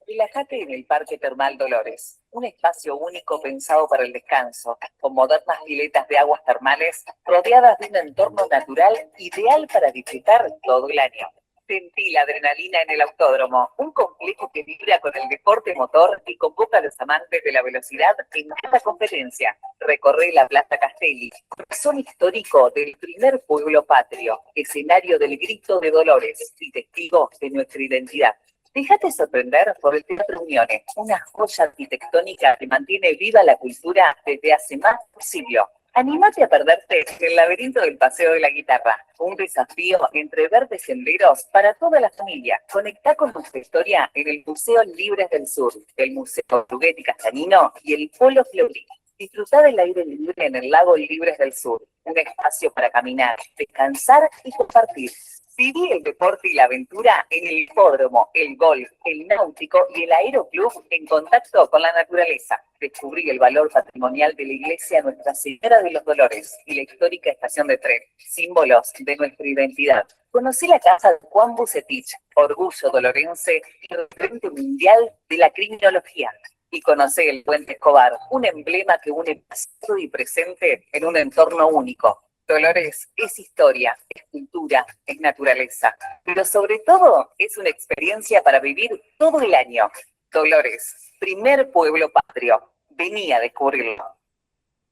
Relájate en el Parque Termal Dolores, un espacio único pensado para el descanso, con modernas piletas de aguas termales rodeadas de un entorno natural ideal para disfrutar todo el año. Sentí la adrenalina en el autódromo, un complejo que vibra con el deporte motor y convoca a los amantes de la velocidad en cada competencia. Recorre la Plaza Castelli, corazón histórico del primer pueblo patrio, escenario del grito de Dolores y testigo de nuestra identidad. Déjate sorprender por el Teatro Uniones, una joya arquitectónica que mantiene viva la cultura desde hace más de un siglo. Anímate a perderte el laberinto del Paseo de la Guitarra, un desafío entre verdes senderos para toda la familia. Conectá con nuestra historia en el Museo Libres del Sur, el Museo Bruguetti Castanino y el Polo Fleury. Disfrutá del aire libre en el Lago Libres del Sur, un espacio para caminar, descansar y compartir. Viví el deporte y la aventura en el hipódromo, el golf, el náutico y el aeroclub en contacto con la naturaleza. Descubrí el valor patrimonial de la iglesia Nuestra Señora de los Dolores y la histórica estación de tren, símbolos de nuestra identidad. Conocí la casa de Juan Bucetich, orgullo dolorense y referente mundial de la criminología. Y conocí el Puente Escobar, un emblema que une pasado y presente en un entorno único. Dolores es historia, es cultura, es naturaleza, pero sobre todo es una experiencia para vivir todo el año. Dolores, primer pueblo patrio. Vení a descubrirlo.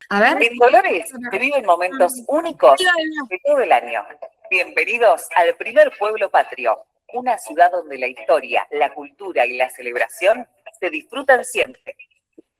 A ver. En Dolores se viven momentos únicos de todo el año. Bienvenidos al primer pueblo patrio, una ciudad donde la historia, la cultura y la celebración se disfrutan siempre.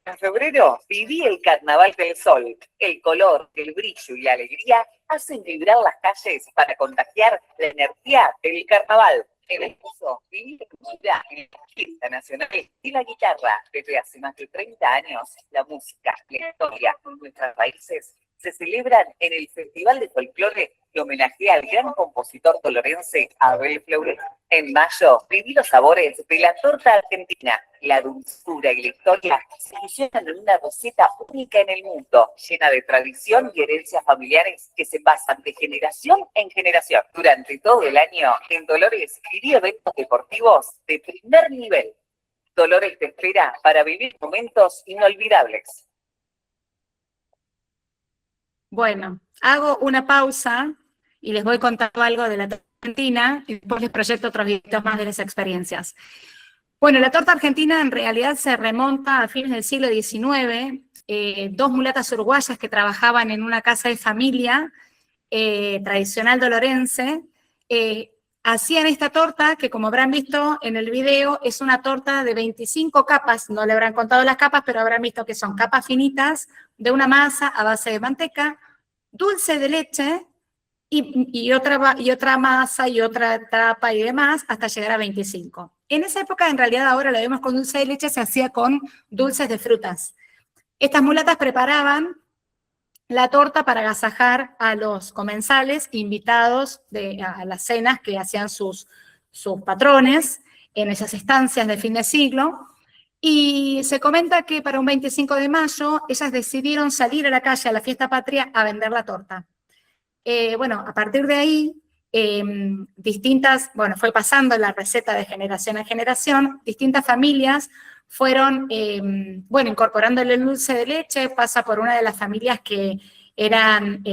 En febrero viví el Carnaval del Sol. El color, el brillo y la alegría hacen vibrar las calles para contagiar la energía del carnaval. En el curso viví la cultura en la fiesta nacional y la guitarra. Desde hace más de 30 años, la música, la historia, nuestras raíces se celebran en el Festival de Folclore que homenajea al gran compositor dolorense Abel Fleury. En mayo, viví los sabores de la torta argentina. La dulzura y la historia se fusionan en una receta única en el mundo, llena de tradición y herencias familiares que se pasan de generación en generación. Durante todo el año, en Dolores viví eventos deportivos de primer nivel. Dolores te espera para vivir momentos inolvidables. Bueno, hago una pausa y les voy contando algo de la torta argentina y después les proyecto otros videos más de las experiencias. Bueno, la torta argentina en realidad se remonta a fines del siglo XIX. Dos mulatas uruguayas que trabajaban en una casa de familia tradicional dolorense, hacían esta torta que, como habrán visto en el video, es una torta de 25 capas. No le habrán contado las capas, pero habrán visto que son capas finitas de una masa a base de manteca, dulce de leche y otra masa y otra tapa y demás hasta llegar a 25. En esa época, en realidad, ahora lo vemos con dulce de leche, se hacía con dulces de frutas. Estas mulatas preparaban la torta para agasajar a los comensales invitados a las cenas que hacían sus patrones en esas estancias de fin de siglo. Y se comenta que para un 25 de mayo ellas decidieron salir a la calle a la fiesta patria a vender la torta. Bueno, a partir de ahí, fue pasando la receta de generación en generación, distintas familias fueron, incorporándole el dulce de leche, pasa por una de las familias que eran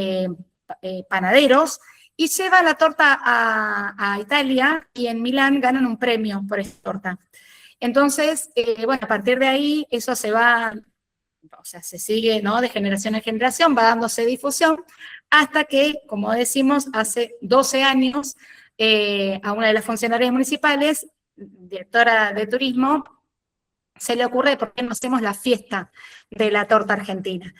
panaderos, y lleva la torta a Italia, y en Milán ganan un premio por esta torta. Entonces, a partir de ahí, eso se va, se sigue, ¿no?, de generación en generación, va dándose difusión, hasta que, como decimos, hace 12 años, a una de las funcionarias municipales, directora de turismo, se le ocurre por qué no hacemos la fiesta de la torta argentina.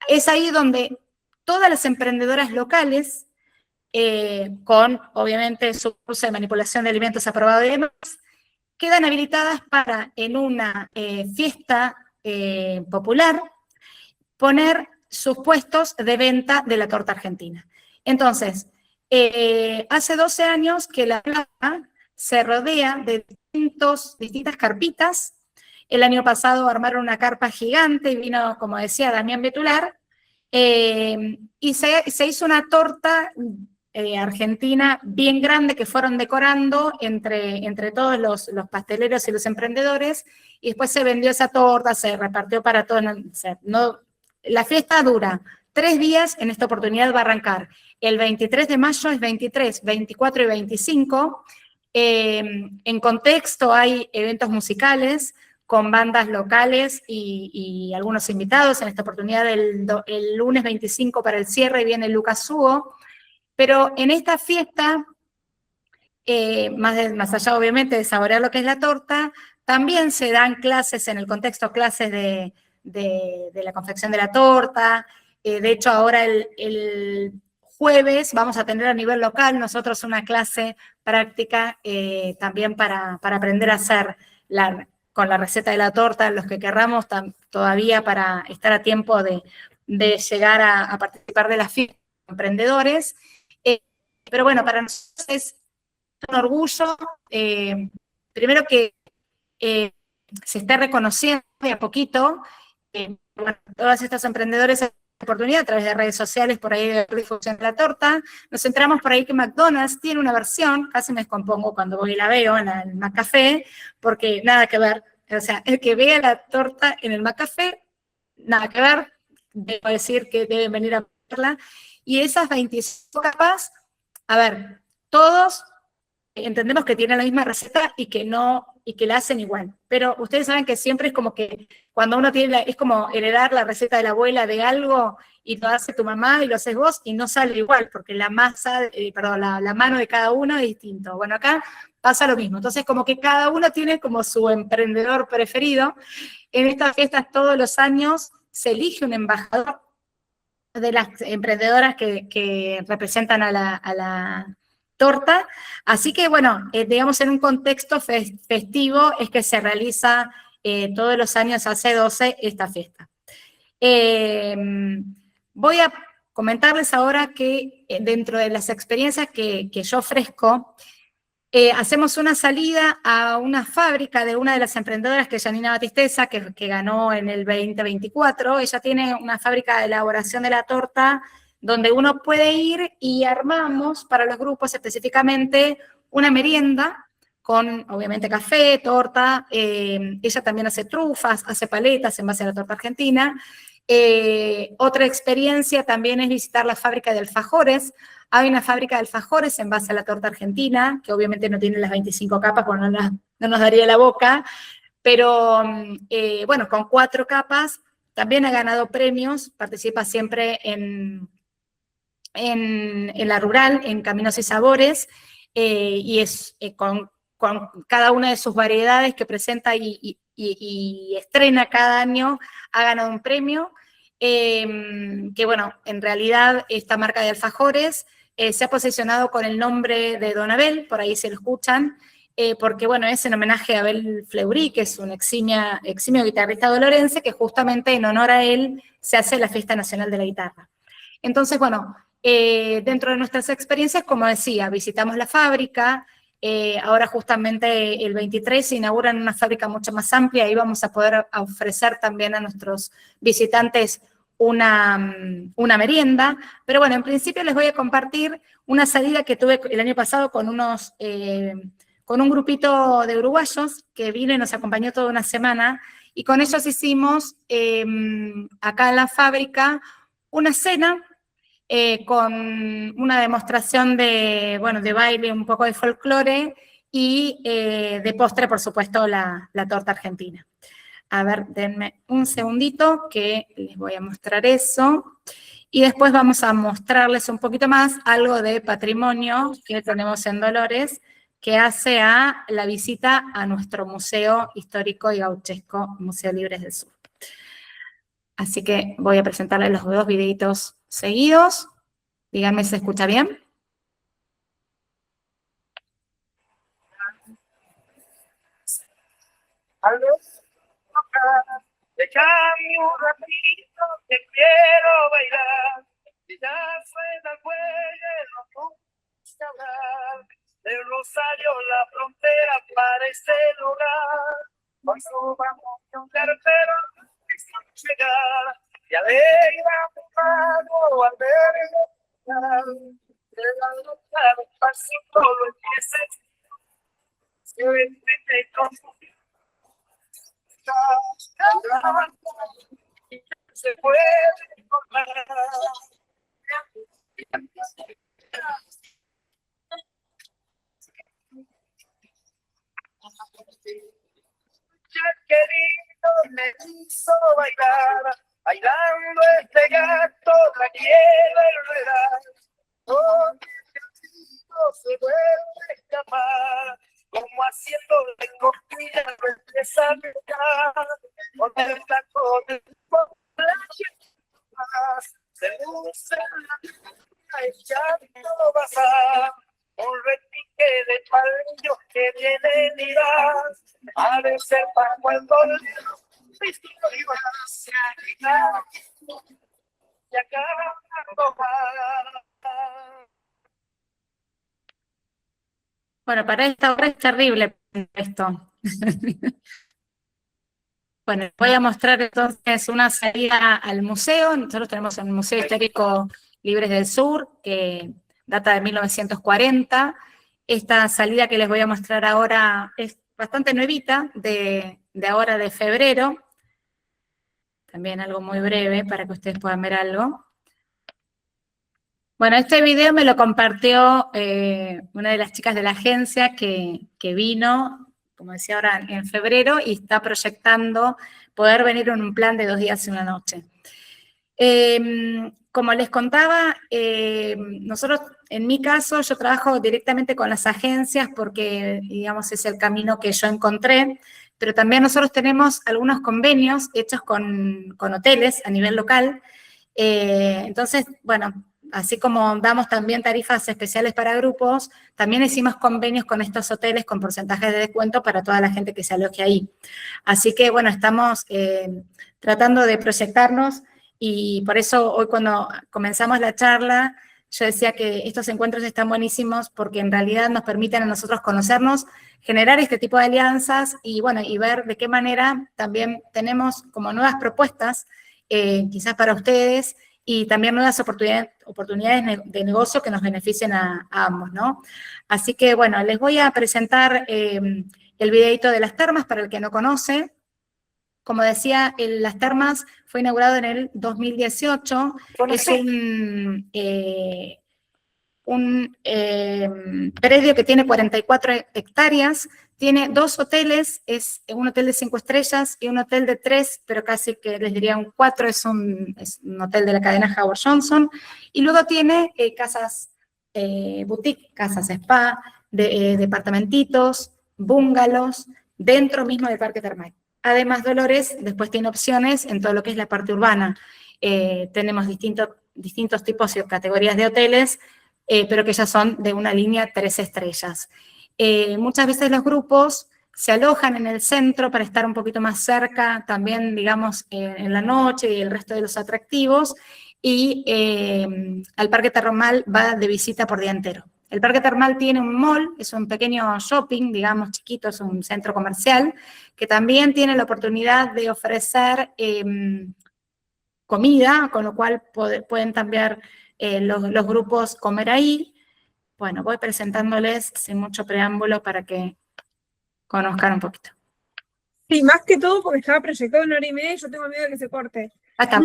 Es ahí donde todas las emprendedoras locales, con, obviamente, su curso de manipulación de alimentos aprobado y demás, quedan habilitadas para, en una fiesta popular, poner sus puestos de venta de la torta argentina. Entonces, hace 12 años que la plaza se rodea de distintas carpitas. El año pasado armaron una carpa gigante y vino, como decía, Damián Betular, y se hizo una torta argentina bien grande que fueron decorando entre todos los pasteleros y los emprendedores, y después se vendió esa torta, se repartió para todos. La fiesta dura 3 días, en esta oportunidad va a arrancar el 23 de mayo, es 23, 24 y 25. En contexto hay eventos musicales con bandas locales y algunos invitados. En esta oportunidad el lunes 25 para el cierre viene Lucas Hugo. Pero en esta fiesta, más allá obviamente de saborear lo que es la torta, también se dan clases en el contexto, clases de la confección de la torta. De hecho, ahora el jueves vamos a tener a nivel local nosotros una clase práctica también para aprender a hacer con la receta de la torta, los que querramos todavía, para estar a tiempo de llegar a participar de las fiestas de emprendedores. Pero bueno, para nosotros es un orgullo, primero que se esté reconociendo de a poquito, todas estas emprendedores en la oportunidad a través de redes sociales, por ahí de difusión de la torta. Nos enteramos por ahí que McDonald's tiene una versión, casi me descompongo cuando voy y la veo en el McCafé, porque nada que ver. O sea, el que vea la torta en el McCafé, nada que ver, debo decir que deben venir a verla. Y esas 25 capas, a ver, todos entendemos que tienen la misma receta y que la hacen igual. Pero ustedes saben que siempre es como que cuando uno es como heredar la receta de la abuela de algo y lo hace tu mamá y lo haces vos y no sale igual, porque la mano de cada uno es distinto. Bueno, acá pasa lo mismo. Entonces, como que cada uno tiene como su emprendedor preferido. En estas fiestas todos los años se elige un embajador de las emprendedoras que representan a la torta. Así que, bueno, digamos, en un contexto festivo es que se realiza todos los años, hace 12, esta fiesta. Voy a comentarles ahora que dentro de las experiencias que yo ofrezco, hacemos una salida a una fábrica de una de las emprendedoras, que es Janina Batisteza, que ganó en el 2024. Ella tiene una fábrica de elaboración de la torta donde uno puede ir y armamos para los grupos específicamente una merienda con, obviamente, café, torta. Ella también hace trufas, hace paletas en base a la torta argentina. Otra experiencia también es visitar la fábrica de alfajores. Hay una fábrica de alfajores en base a la torta argentina, que obviamente no tiene las 25 capas, porque no nos daría la boca, pero bueno, con 4 capas también ha ganado premios, participa siempre en la rural, en Caminos y Sabores, y es con cada una de sus variedades que presenta y estrena cada año, ha ganado un premio. Que bueno, en realidad esta marca de alfajores se ha posicionado con el nombre de Don Abel, por ahí se lo escuchan, porque bueno, es en homenaje a Abel Fleury, que es un eximio guitarrista dolorense, que justamente en honor a él se hace la Fiesta Nacional de la Guitarra. Entonces, bueno, dentro de nuestras experiencias, como decía, visitamos la fábrica. Ahora justamente el 23 se inaugura en una fábrica mucho más amplia y vamos a poder ofrecer también a nuestros visitantes una merienda. Pero bueno, en principio les voy a compartir una salida que tuve el año pasado con un grupito de uruguayos que vino y nos acompañó toda una semana, y con ellos hicimos acá en la fábrica una cena con una demostración de baile, un poco de folclore, y de postre, por supuesto, la torta argentina. A ver, denme un segundito que les voy a mostrar eso. Y después vamos a mostrarles un poquito más algo de patrimonio que tenemos en Dolores, que hace a la visita a nuestro Museo Histórico y Gauchesco, Museo Libres del Sur. Así que voy a presentarles los 2 videitos seguidos. Díganme si se escucha bien. Déjame un ratito que quiero bailar. Y ya suena el cuello, no gusta hablar. Del Rosario la frontera para ese lugar. Hoy subamos un cartero sin llegar. Y alegra mi mano al verlo. De la nota despacito lo empieces. Se vete con se puede encontrar. Ya querido me hizo bailar, bailando este gato la quiero enredar. Oh, se vuelve a escapar. Como haciendo de costilla me empieza a mirar, con el blanco del se luce la vida y ya no pasa, un repique de palillos que vienen y van, a veces para cuando y acá no va. Bueno, para esta hora es terrible esto. Bueno, voy a mostrar entonces una salida al museo. Nosotros tenemos el Museo Histórico Libres del Sur, que data de 1940. Esta salida que les voy a mostrar ahora es bastante nuevita, de ahora de febrero. También algo muy breve para que ustedes puedan ver algo. Bueno, este video me lo compartió una de las chicas de la agencia que vino, como decía ahora, en febrero, y está proyectando poder venir en un plan de 2 días y 1 noche. Como les contaba, nosotros, en mi caso, yo trabajo directamente con las agencias porque, digamos, es el camino que yo encontré, pero también nosotros tenemos algunos convenios hechos con hoteles a nivel local. Entonces, bueno, así como damos también tarifas especiales para grupos, también hicimos convenios con estos hoteles con porcentajes de descuento para toda la gente que se aloje ahí. Así que, bueno, estamos tratando de proyectarnos, y por eso hoy cuando comenzamos la charla, yo decía que estos encuentros están buenísimos porque en realidad nos permiten a nosotros conocernos, generar este tipo de alianzas y, bueno, y ver de qué manera también tenemos como nuevas propuestas, quizás para ustedes, y también nuevas oportunidades de negocio que nos beneficien a ambos, ¿no? Así que, bueno, les voy a presentar el videito de las termas para el que no conoce. Como decía, Las Termas fue inaugurado en el 2018. Es un predio que tiene 44 hectáreas, tiene 2 hoteles, es un hotel de 5 estrellas y un hotel de 3, pero casi que les diría un 4, es un hotel de la cadena Howard Johnson, y luego tiene casas boutique, casas spa, departamentitos, bungalows, dentro mismo del parque termal. Además, Dolores después tiene opciones en todo lo que es la parte urbana. Tenemos distintos tipos y categorías de hoteles, pero que ya son de una línea 3 estrellas. Muchas veces los grupos se alojan en el centro para estar un poquito más cerca también, digamos, en la noche y el resto de los atractivos, y al Parque Termal va de visita por día entero. El Parque Termal tiene un mall, es un pequeño shopping, digamos, chiquito, es un centro comercial, que también tiene la oportunidad de ofrecer comida, con lo cual pueden también los grupos comer ahí. Bueno, voy presentándoles sin mucho preámbulo para que conozcan un poquito. Sí, más que todo porque estaba proyectado en 1 hora y media y yo tengo miedo de que se corte. Acá.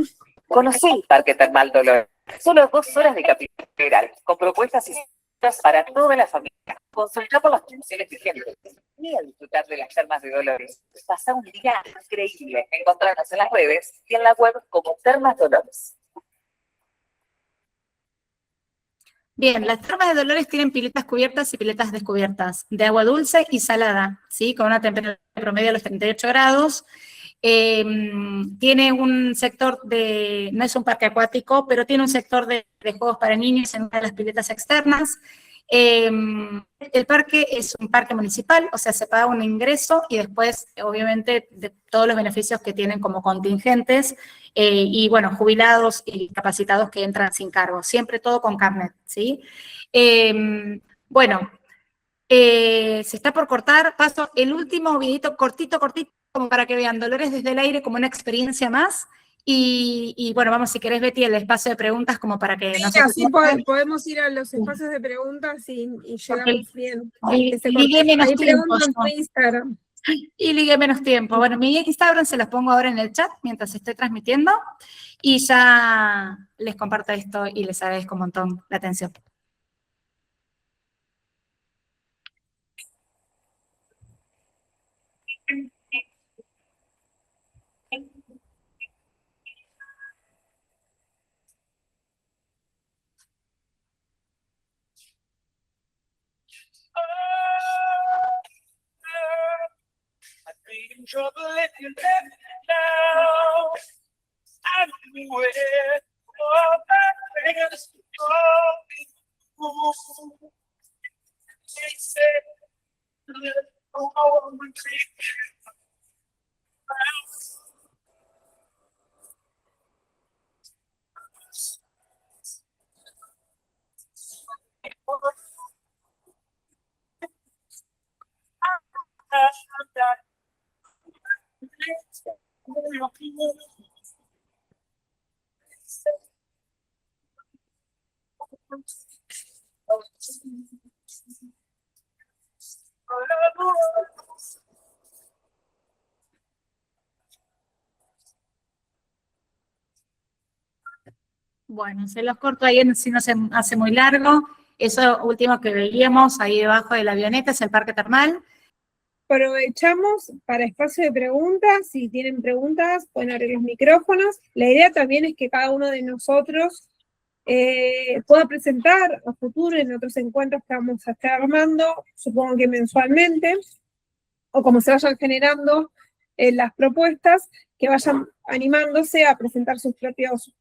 Conocí el Parque Termal Dolores. Solo 2 horas de Capital Federal, con propuestas y citas para toda la familia. Consulta por las promociones vigentes. Vení a disfrutar de las termas de Dolores. Pasá un día increíble. Encontrarnos en las redes y en la web como Termas Dolores. Bien, las termas de Dolores tienen piletas cubiertas y piletas descubiertas, de agua dulce y salada, ¿sí? Con una temperatura promedio de los 38 grados. Tiene un sector no es un parque acuático, pero tiene un sector de juegos para niños en una de las piletas externas. El parque es un parque municipal, o sea, se paga un ingreso y después, obviamente, de todos los beneficios que tienen como contingentes y, bueno, jubilados y capacitados que entran sin cargo. Siempre todo con carnet, ¿sí? Bueno, se está por cortar. Paso el último videito cortito, como para que vean Dolores desde el aire como una experiencia más. Y bueno, vamos, si querés, Betty, el espacio de preguntas como para que Sí, nosotros... así podemos ir a los espacios de preguntas y llegamos bien. Y Que se ligue corte. menos Ahí tiempo. preguntan por Instagram. Y ligue menos tiempo. Bueno, mi Instagram se los pongo ahora en el chat mientras estoy transmitiendo y ya les comparto esto y les agradezco un montón la atención. I'd be in trouble if you let me down. I knew it. All my fingers falling. They said, oh, I'm Bueno, se los corto ahí, si no se hace muy largo. Eso último que veíamos ahí debajo de la avioneta es el Parque Termal. Aprovechamos para espacio de preguntas. Si tienen preguntas, pueden abrir los micrófonos. La idea también es que cada uno de nosotros pueda presentar a futuro en otros encuentros que vamos a estar armando, supongo que mensualmente, o como se vayan generando las propuestas, que vayan animándose a presentar sus propios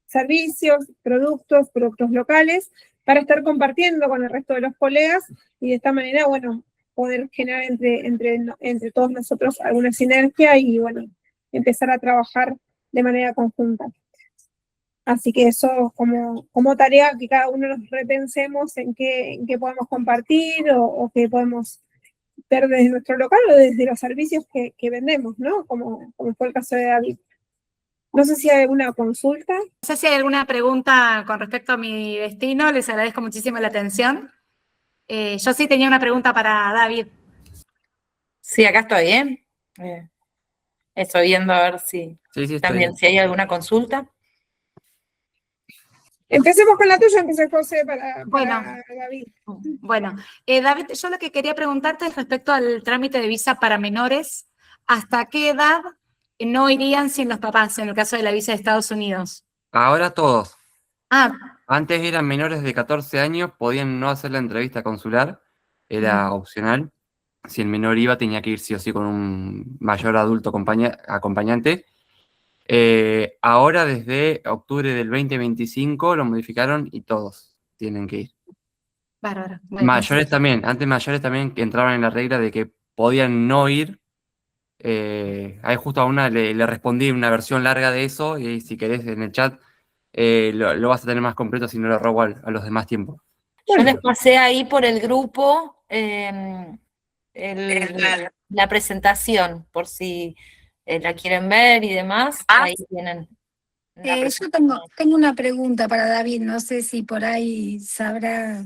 servicios, productos locales, para estar compartiendo con el resto de los colegas y de esta manera, bueno, poder generar entre todos nosotros alguna sinergia y, bueno, empezar a trabajar de manera conjunta. Así que eso como tarea que cada uno nos repensemos en qué podemos compartir o qué podemos ver desde nuestro local o desde los servicios que vendemos, ¿no? Como fue el caso de David. No sé si hay alguna consulta. No sé si hay alguna pregunta con respecto a mi destino, les agradezco muchísimo la atención. Yo sí tenía una pregunta para David. Sí, acá estoy, ¿eh? Estoy viendo a ver si Sí, estoy también bien. si hay alguna consulta. Empecemos con la tuya, empieza José para Bueno. David. Bueno, David, yo lo que quería preguntarte es respecto al trámite de visa para menores. ¿Hasta qué edad no irían sin los papás en el caso de la visa de Estados Unidos? Ahora todos. Ah, Antes eran menores de 14 años, podían no hacer la entrevista consular, era opcional. Si el menor iba, tenía que ir sí o sí con un mayor adulto acompañante. Ahora, desde octubre del 2025, lo modificaron y todos tienen que ir. bárbaro. Bueno, Mayores también, antes mayores también que entraban en la regla de que podían no ir. Ahí justo a una le respondí una versión larga de eso, y si querés en el chat lo vas a tener más completo si no lo robo a los demás tiempos. Yo les pasé ahí por el grupo la presentación, por si la quieren ver y demás. Ahí tienen. Yo tengo una pregunta para David, no sé si por ahí sabrá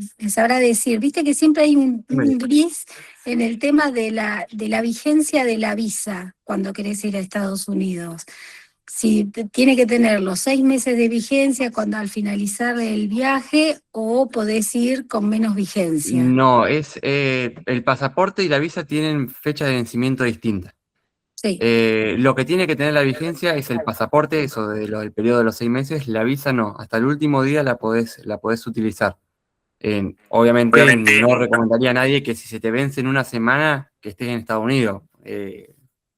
decir. Viste que siempre hay un gris en el tema de la vigencia de la visa cuando querés ir a Estados Unidos. Si tiene que tener los 6 meses de vigencia cuando al finalizar el viaje, o podés ir con menos vigencia. No, el pasaporte y la visa tienen fecha de vencimiento distinta. Sí. Lo que tiene que tener la vigencia es el pasaporte, eso del periodo de los 6 meses. La visa no, hasta el último día la podés utilizar. Obviamente no recomendaría a nadie que si se te vence en una semana, que estés en Estados Unidos,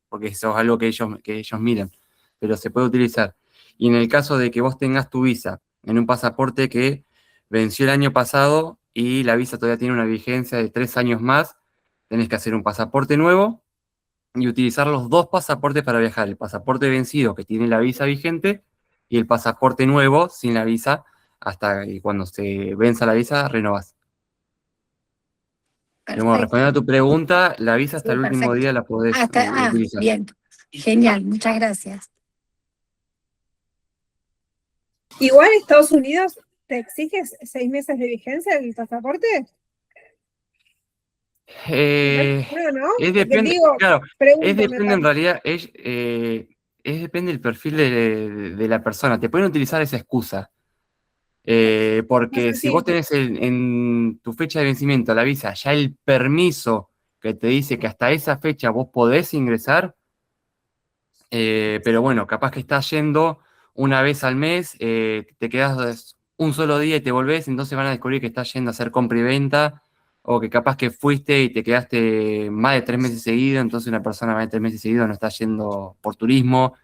porque eso es algo que ellos miran, pero se puede utilizar. Y en el caso de que vos tengas tu visa en un pasaporte que venció el año pasado y la visa todavía tiene una vigencia de 3 años más, tenés que hacer un pasaporte nuevo y utilizar los 2 pasaportes para viajar: el pasaporte vencido que tiene la visa vigente y el pasaporte nuevo sin la visa, hasta que cuando se venza la visa renovás. Pero bueno, respondiendo a tu pregunta, la visa hasta el último día la podés utilizar. Bien, genial, muchas gracias. Igual Estados Unidos te exige 6 meses de vigencia del pasaporte. ¿No? Depende, Digo, claro, pregunto, depende en realidad, depende del perfil de la persona. Te pueden utilizar esa excusa. Porque si vos tenés en tu fecha de vencimiento la visa ya el permiso que te dice que hasta esa fecha vos podés ingresar, pero bueno, capaz que estás yendo una vez al mes, te quedás un solo día y te volvés, entonces van a descubrir que estás yendo a hacer compra y venta, o que capaz que fuiste y te quedaste más de 3 meses seguidos, entonces una persona más de 3 meses seguidos no está yendo por turismo.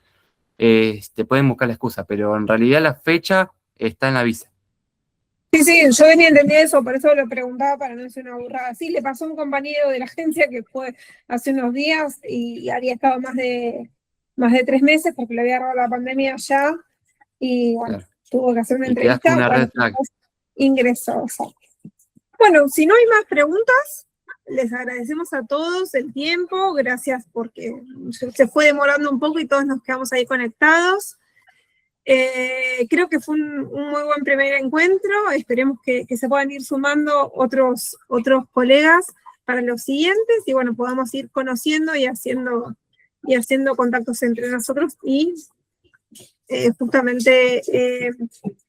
Te pueden buscar la excusa, pero en realidad la fecha está en la visa. Sí, yo venía a entender eso, por eso lo preguntaba para no decir una burrada. Sí, le pasó a un compañero de la agencia que fue hace unos días y había estado más de 3 meses porque le había agarrado la pandemia ya y bueno, Claro. tuvo que hacer una Y quedaste entrevista. una red flag. Ingresó, exacto. Bueno, si no hay más preguntas, les agradecemos a todos el tiempo, gracias porque se fue demorando un poco y todos nos quedamos ahí conectados. Creo que fue un muy buen primer encuentro, esperemos que se puedan ir sumando otros colegas para los siguientes y bueno, podamos ir conociendo y haciendo contactos entre nosotros y justamente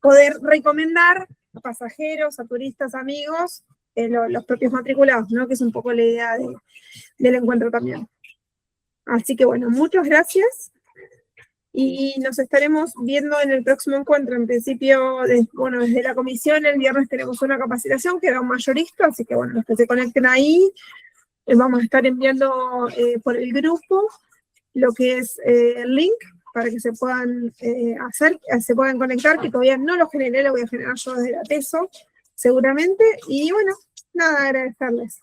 poder recomendar a pasajeros, a turistas, amigos, los propios matriculados, ¿no? Que es un poco la idea del encuentro también. Así que bueno, muchas gracias. Y nos estaremos viendo en el próximo encuentro. En principio, desde la comisión, el viernes tenemos una capacitación que da un mayorista, así que bueno, los que se conecten ahí, vamos a estar enviando por el grupo lo que es el link para que se puedan se puedan conectar, que todavía no lo generé, lo voy a generar yo desde la TESO, seguramente. Y bueno, nada, agradecerles.